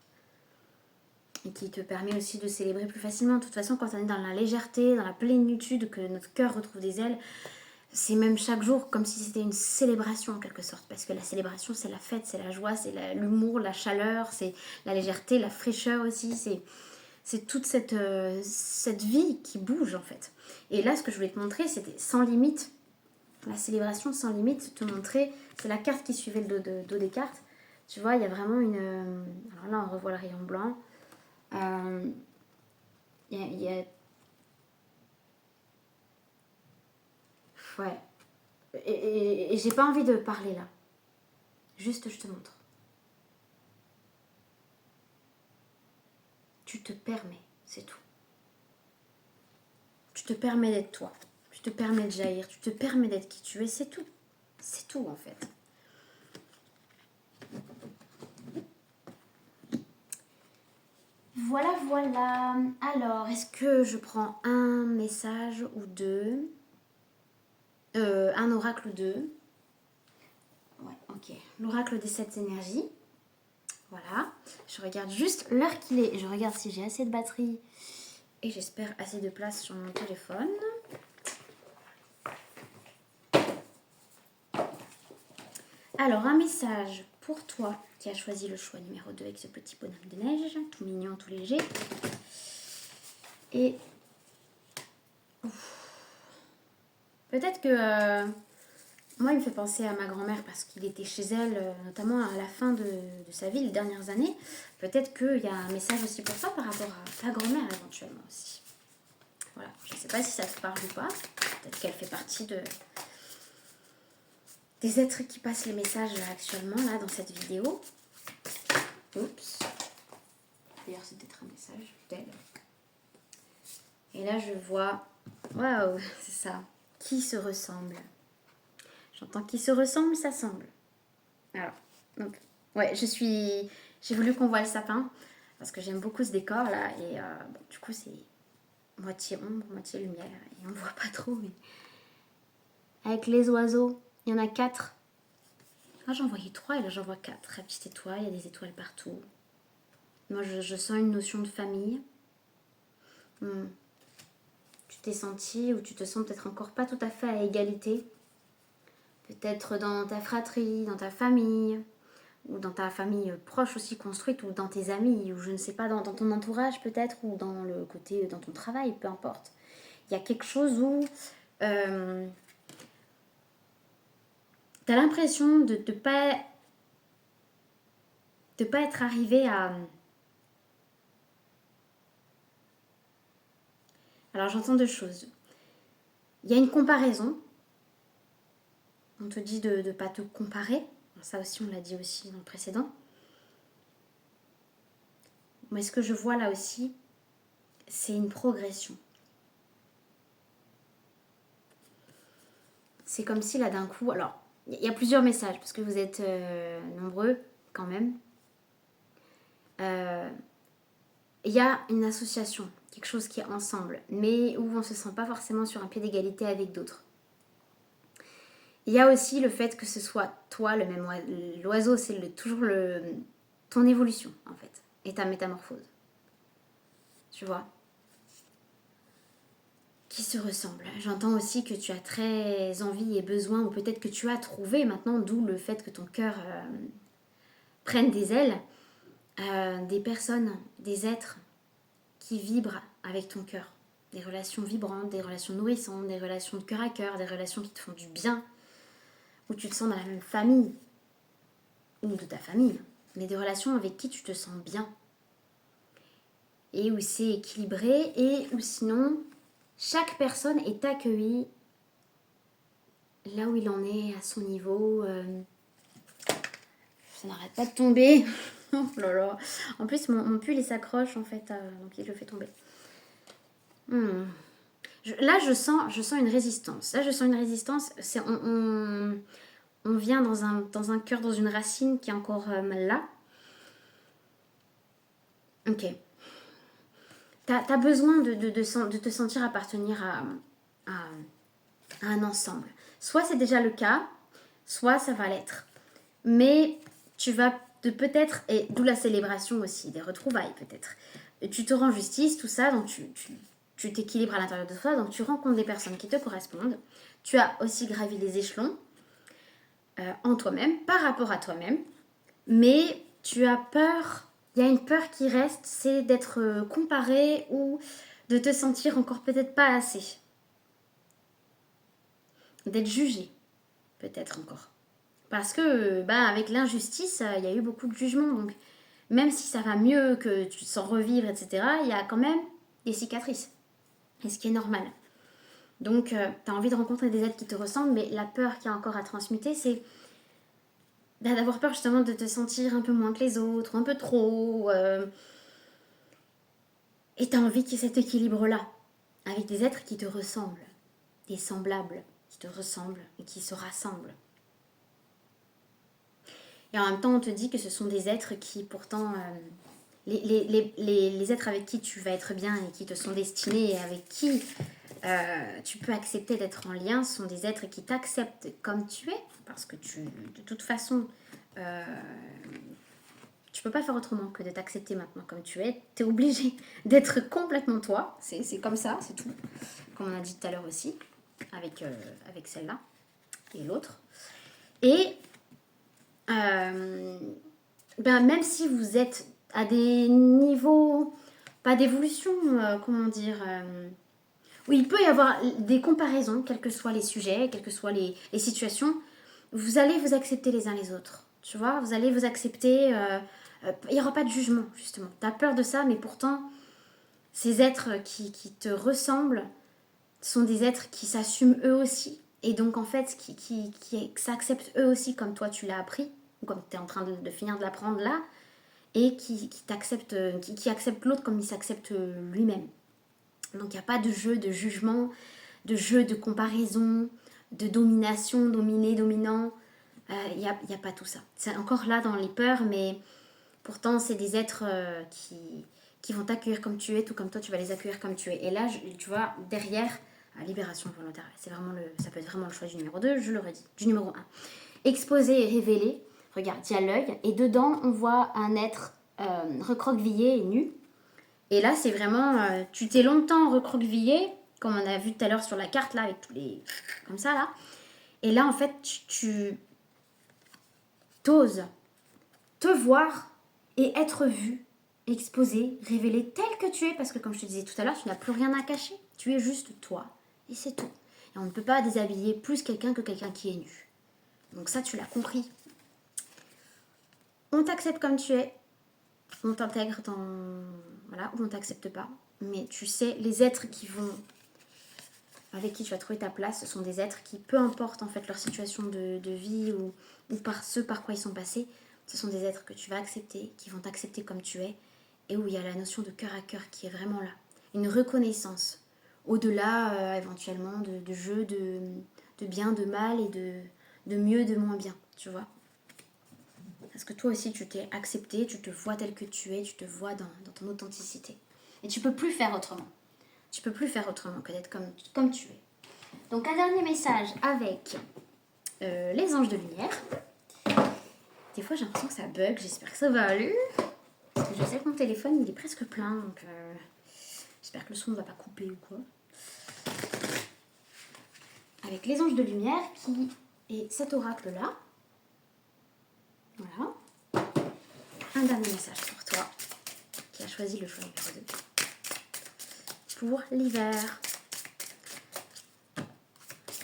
Et qui te permet aussi de célébrer plus facilement. De toute façon, quand on est dans la légèreté, dans la plénitude, que notre cœur retrouve des ailes, c'est même chaque jour comme si c'était une célébration en quelque sorte. Parce que la célébration, c'est la fête, c'est la joie, c'est l'humour, la chaleur, c'est la légèreté, la fraîcheur aussi. C'est toute cette vie qui bouge en fait. Et là, ce que je voulais te montrer, c'était sans limite. La célébration sans limite, te montrer, c'est la carte qui suivait le dos des cartes. Tu vois, il y a vraiment une... alors là, on revoit le rayon blanc. Ouais. Et j'ai pas envie de parler là. Juste, je te montre. Tu te permets, c'est tout. Tu te permets d'être toi. Tu te permets de jaillir. Tu te permets d'être qui tu es, c'est tout. C'est tout en fait. Voilà, voilà. Alors, est-ce que je prends un message ou deux un oracle ou deux? Ouais, ok. L'oracle des 7 énergies. Voilà. Je regarde juste l'heure qu'il est. Je regarde si j'ai assez de batterie. Et j'espère assez de place sur mon téléphone. Alors, un message pour toi qui a choisi le choix numéro 2 avec ce petit bonhomme de neige, tout mignon, tout léger. Et Peut-être que moi, il me fait penser à ma grand-mère parce qu'il était chez elle, notamment à la fin de sa vie, les dernières années. Peut-être qu'il y a un message aussi pour toi par rapport à ta grand-mère éventuellement aussi. Voilà, je ne sais pas si ça te parle ou pas. Peut-être qu'elle fait partie des êtres qui passent les messages actuellement là dans cette vidéo. Oups. D'ailleurs, c'est peut-être un message d'elle. Et là, je vois... Waouh, c'est ça. Qui se ressemble. J'entends qui se ressemble, ça semble. Alors, donc, ouais, j'ai voulu qu'on voit le sapin parce que j'aime beaucoup ce décor là. Et bon, du coup, c'est moitié ombre, moitié lumière. Et on voit pas trop, mais... Avec les oiseaux, il y en a 4. Ah, j'en voyais 3 et là, j'en vois 4. La petite étoile, il y a des étoiles partout. Moi, je sens une notion de famille. Tu t'es senti ou tu te sens peut-être encore pas tout à fait à égalité. Peut-être dans ta fratrie, dans ta famille, ou dans ta famille proche aussi construite, ou dans tes amis, ou je ne sais pas, dans ton entourage peut-être, ou dans le côté, dans ton travail, peu importe. Il y a quelque chose où tu as l'impression de ne pas être arrivé à... Alors j'entends 2 choses. Il y a une comparaison. On te dit de ne pas te comparer. Ça aussi, on l'a dit aussi dans le précédent. Mais ce que je vois là aussi, c'est une progression. C'est comme si là d'un coup... Alors, il y a plusieurs messages, parce que vous êtes nombreux quand même. Il y a une association, quelque chose qui est ensemble, mais où on ne se sent pas forcément sur un pied d'égalité avec d'autres. Il y a aussi le fait que ce soit toi, le même l'oiseau, c'est toujours ton évolution en fait, et ta métamorphose. Tu vois, qui se ressemble. J'entends aussi que tu as très envie et besoin, ou peut-être que tu as trouvé maintenant, d'où le fait que ton cœur prenne des ailes, des personnes, des êtres qui vibrent avec ton cœur. Des relations vibrantes, des relations nourrissantes, des relations de cœur à cœur, des relations qui te font du bien, où tu te sens dans la même famille, ou de ta famille, mais des relations avec qui tu te sens bien. Et où c'est équilibré, et où sinon, chaque personne est accueillie là où il en est, à son niveau. Ça n'arrête pas de tomber. Oh là là. En plus, mon pull, il s'accroche, en fait, donc il le fait tomber. Là, je sens une résistance. Là, je sens une résistance. On vient dans un cœur, dans une racine qui est encore là. Ok. T'as besoin de te sentir appartenir à un ensemble. Soit c'est déjà le cas, soit ça va l'être. Mais tu vas peut-être, et d'où la célébration aussi, des retrouvailles peut-être. Tu te rends justice, tout ça, donc tu t'équilibres à l'intérieur de toi, donc tu rencontres des personnes qui te correspondent. Tu as aussi gravi les échelons en toi-même, par rapport à toi-même, mais tu as peur, il y a une peur qui reste, c'est d'être comparé ou de te sentir encore peut-être pas assez. D'être jugé, peut-être encore. Parce que, avec l'injustice, il y a eu beaucoup de jugements. Donc, même si ça va mieux, que tu te sens revivre, etc., il y a quand même des cicatrices. Et ce qui est normal. Donc, tu as envie de rencontrer des êtres qui te ressemblent, mais la peur qu'il y a encore à transmuter, c'est d'avoir peur justement de te sentir un peu moins que les autres, un peu trop. Et tu as envie qu'il y ait cet équilibre-là, avec des êtres qui te ressemblent, des semblables qui te ressemblent et qui se rassemblent. Et en même temps, on te dit que ce sont des êtres qui, pourtant, les êtres avec qui tu vas être bien et qui te sont destinés et avec qui tu peux accepter d'être en lien, sont des êtres qui t'acceptent comme tu es, parce que de toute façon, tu peux pas faire autrement que de t'accepter maintenant comme tu es. Tu es obligé d'être complètement toi, c'est comme ça, c'est tout. Comme on a dit tout à l'heure aussi, avec celle-là et l'autre. Et même si vous êtes à des niveaux, pas d'évolution, comment dire, où il peut y avoir des comparaisons, quels que soient les sujets, quelles que soient les situations. Vous allez vous accepter les uns les autres. Tu vois, vous allez vous accepter. Il n'y aura pas de jugement, justement. Tu as peur de ça, mais pourtant, ces êtres qui te ressemblent sont des êtres qui s'assument eux aussi. Et donc, en fait, qui s'acceptent eux aussi comme toi, tu l'as appris, ou comme tu es en train de finir de l'apprendre là, et t'acceptent, qui acceptent l'autre comme il s'accepte lui-même. Donc, il n'y a pas de jeu de jugement, de jeu de comparaison, de domination, dominé, dominant. Il n'y a pas tout ça. C'est encore là dans les peurs, mais pourtant, c'est des êtres qui vont t'accueillir comme tu es, tout comme toi, tu vas les accueillir comme tu es. Et là, tu vois, derrière, libération volontaire, ça peut être vraiment le choix du numéro 2, je l'aurais dit. Du numéro 1. Exposé et révélé. Regarde, il y a l'œil, et dedans, on voit un être recroquevillé et nu. Et là, c'est vraiment, tu t'es longtemps recroquevillé, comme on a vu tout à l'heure sur la carte, là, avec tous les... comme ça, là. Et là, en fait, tu t'oses te voir et être vu, exposé, révélé tel que tu es, parce que comme je te disais tout à l'heure, tu n'as plus rien à cacher. Tu es juste toi, et c'est tout. Et on ne peut pas déshabiller plus quelqu'un que quelqu'un qui est nu. Donc ça, tu l'as compris. On t'accepte comme tu es, on t'intègre dans... Voilà, ou on t'accepte pas. Mais tu sais, les êtres avec qui tu vas trouver ta place, ce sont des êtres qui, peu importe en fait leur situation de vie ou par ce par quoi ils sont passés, ce sont des êtres que tu vas accepter, qui vont t'accepter comme tu es, et où il y a la notion de cœur à cœur qui est vraiment là. Une reconnaissance, au-delà éventuellement de jeu, de bien, de mal et de mieux, de moins bien, tu vois. Parce que toi aussi, tu t'es accepté, tu te vois tel que tu es, tu te vois dans ton authenticité. Et tu peux plus faire autrement. Tu peux plus faire autrement que d'être comme tu es. Donc, un dernier message avec les anges de lumière. Des fois, j'ai l'impression que ça bug. J'espère que ça va aller. Parce que je sais que mon téléphone, il est presque plein. Donc, j'espère que le son ne va pas couper ou quoi. Avec les anges de lumière qui est cet oracle-là. Voilà. Un dernier message pour toi qui a choisi le choix numéro 2. Pour l'hiver.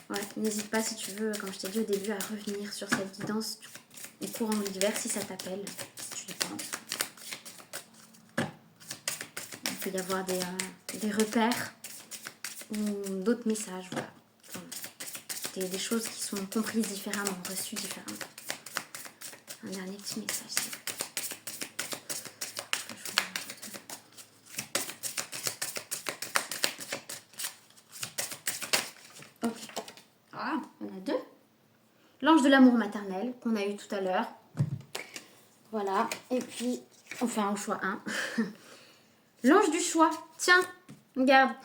Ouais, n'hésite pas si tu veux, comme je t'ai dit au début, à revenir sur cette guidance au courant de l'hiver si ça t'appelle, si tu y penses. Il peut y avoir des repères ou d'autres messages, voilà. Enfin, des choses qui sont comprises différemment, reçues différemment. Un dernier petit message, s'il vous plaît. Ok. Ah, on a 2. L'ange de l'amour maternel qu'on a eu tout à l'heure. Voilà. Et puis, on fait un choix 1. L'ange du choix. Tiens, regarde.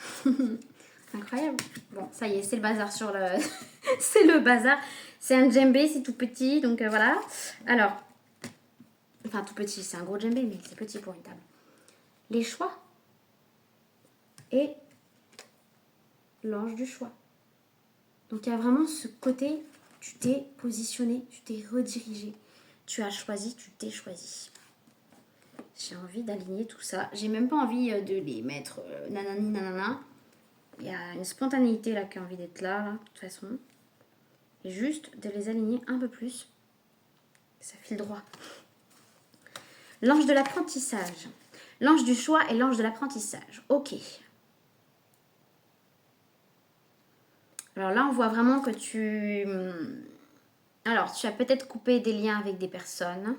Incroyable. Bon, ça y est, c'est le bazar sur le... c'est le bazar. C'est un djembé, c'est tout petit, donc voilà. Alors, enfin tout petit, c'est un gros djembé, mais c'est petit pour une table. Les choix et l'ange du choix. Donc il y a vraiment ce côté, tu t'es positionné, tu t'es redirigé. Tu as choisi, tu t'es choisi. J'ai envie d'aligner tout ça. J'ai même pas envie de les mettre nanani nanana. Il y a une spontanéité là qui a envie d'être là, de toute façon. Et juste de les aligner un peu plus. Ça file droit. L'ange de l'apprentissage. L'ange du choix et l'ange de l'apprentissage. Ok. Alors là, on voit vraiment que tu... Alors, tu as peut-être coupé des liens avec des personnes.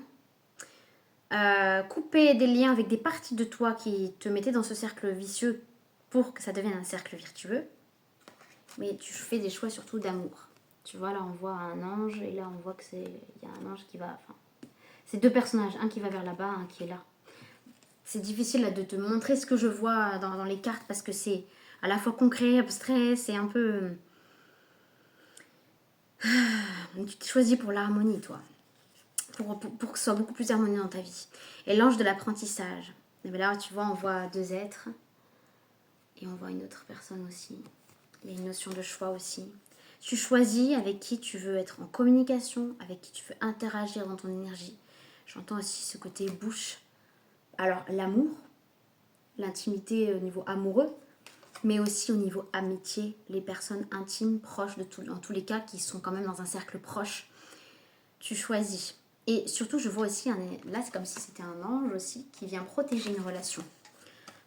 Couper des liens avec des parties de toi qui te mettaient dans ce cercle vicieux pour que ça devienne un cercle vertueux. Mais tu fais des choix surtout d'amour. Tu vois, là, on voit un ange et là, on voit que il y a un ange qui va... Enfin, c'est 2 personnages, un qui va vers là-bas, un qui est là. C'est difficile là, de te montrer ce que je vois dans les cartes parce que c'est à la fois concret, abstrait, c'est un peu... Tu t'es choisi pour l'harmonie, toi. Pour que ce soit beaucoup plus harmonieux dans ta vie. Et l'ange de l'apprentissage. Et bien là, tu vois, on voit 2 êtres. Et on voit une autre personne aussi. Il y a une notion de choix aussi. Tu choisis avec qui tu veux être en communication, avec qui tu veux interagir dans ton énergie. J'entends aussi ce côté bouche. Alors, l'amour, l'intimité au niveau amoureux, mais aussi au niveau amitié, les personnes intimes, proches, en tous les cas, qui sont quand même dans un cercle proche, tu choisis. Et surtout, je vois aussi, là c'est comme si c'était un ange aussi, qui vient protéger une relation.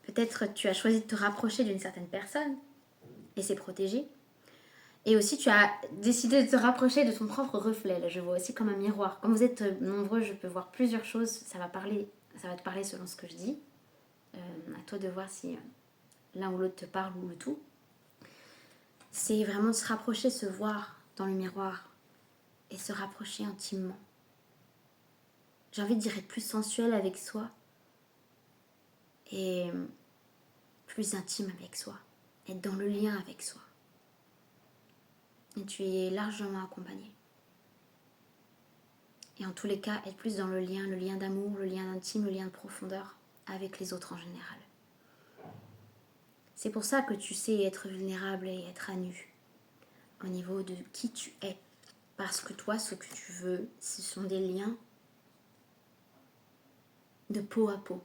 Peut-être tu as choisi de te rapprocher d'une certaine personne, et c'est protégé. Et aussi, tu as décidé de te rapprocher de ton propre reflet. Là, je vois aussi comme un miroir. Quand vous êtes nombreux, je peux voir plusieurs choses. Ça va te parler selon ce que je dis. À toi de voir si l'un ou l'autre te parle ou le tout. C'est vraiment se rapprocher, se voir dans le miroir et se rapprocher intimement. J'ai envie de dire être plus sensuel avec soi et plus intime avec soi. Être dans le lien avec soi. Et tu es largement accompagné. Et en tous les cas, être plus dans le lien d'amour, le lien intime, le lien de profondeur avec les autres en général. C'est pour ça que tu sais être vulnérable et être à nu au niveau de qui tu es. Parce que toi, ce que tu veux, ce sont des liens de peau à peau.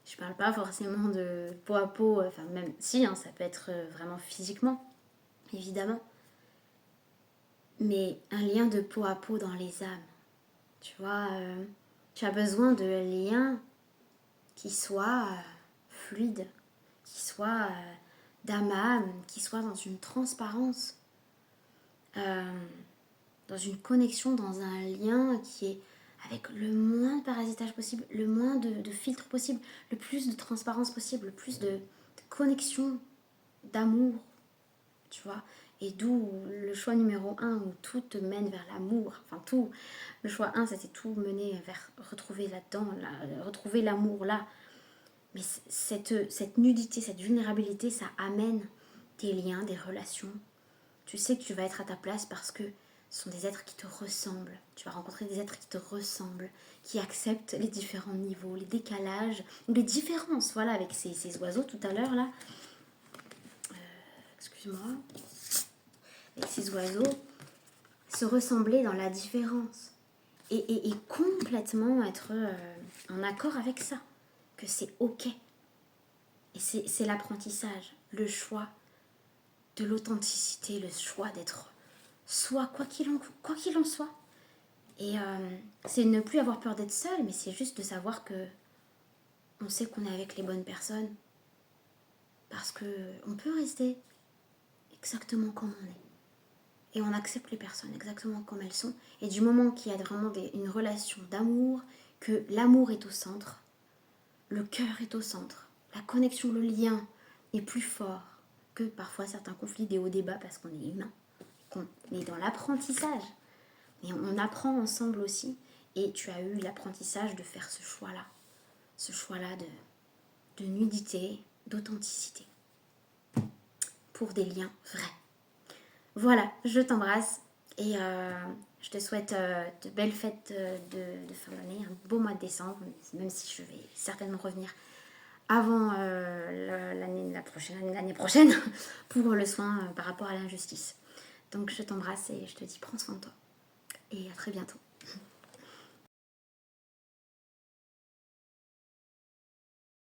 Je parle pas forcément de peau à peau, enfin même si, hein, ça peut être vraiment physiquement, évidemment. Mais un lien de peau à peau dans les âmes. Tu vois, tu as besoin de liens qui soient fluides, qui soient d'âme à âme, qui soient dans une transparence, dans une connexion, dans un lien qui est avec le moins de parasitage possible, le moins de filtres possible, le plus de transparence possible, le plus de connexion, d'amour, tu vois. Et d'où le choix numéro 1 où tout te mène vers l'amour. Enfin tout, le choix 1 c'était tout mener vers retrouver là-dedans, retrouver l'amour là. Mais cette nudité, cette vulnérabilité, ça amène des liens, des relations. Tu sais que tu vas être à ta place parce que ce sont des êtres qui te ressemblent. Tu vas rencontrer des êtres qui te ressemblent, qui acceptent les différents niveaux, les décalages, ou les différences. Voilà, avec ces oiseaux tout à l'heure là. Excuse-moi. Avec ces oiseaux, se ressembler dans la différence. Et complètement être en accord avec ça. Que c'est ok. Et c'est l'apprentissage, le choix de l'authenticité, le choix d'être soi, quoi qu'il en soit. Et c'est ne plus avoir peur d'être seul, mais c'est juste de savoir que on sait qu'on est avec les bonnes personnes. Parce que on peut rester exactement comme on est. Et on accepte les personnes exactement comme elles sont. Et du moment qu'il y a vraiment une relation d'amour, que l'amour est au centre, le cœur est au centre, la connexion, le lien est plus fort que parfois certains conflits, des hauts débats parce qu'on est humain, qu'on est dans l'apprentissage. Et on apprend ensemble aussi. Et tu as eu l'apprentissage de faire ce choix-là. Ce choix-là de nudité, d'authenticité. Pour des liens vrais. Voilà, je t'embrasse. Et je te souhaite de belles fêtes de fin d'année. Un beau mois de décembre. Même si je vais certainement revenir avant l'année prochaine pour le soin par rapport à l'injustice. Donc je t'embrasse et je te dis prends soin de toi. Et à très bientôt.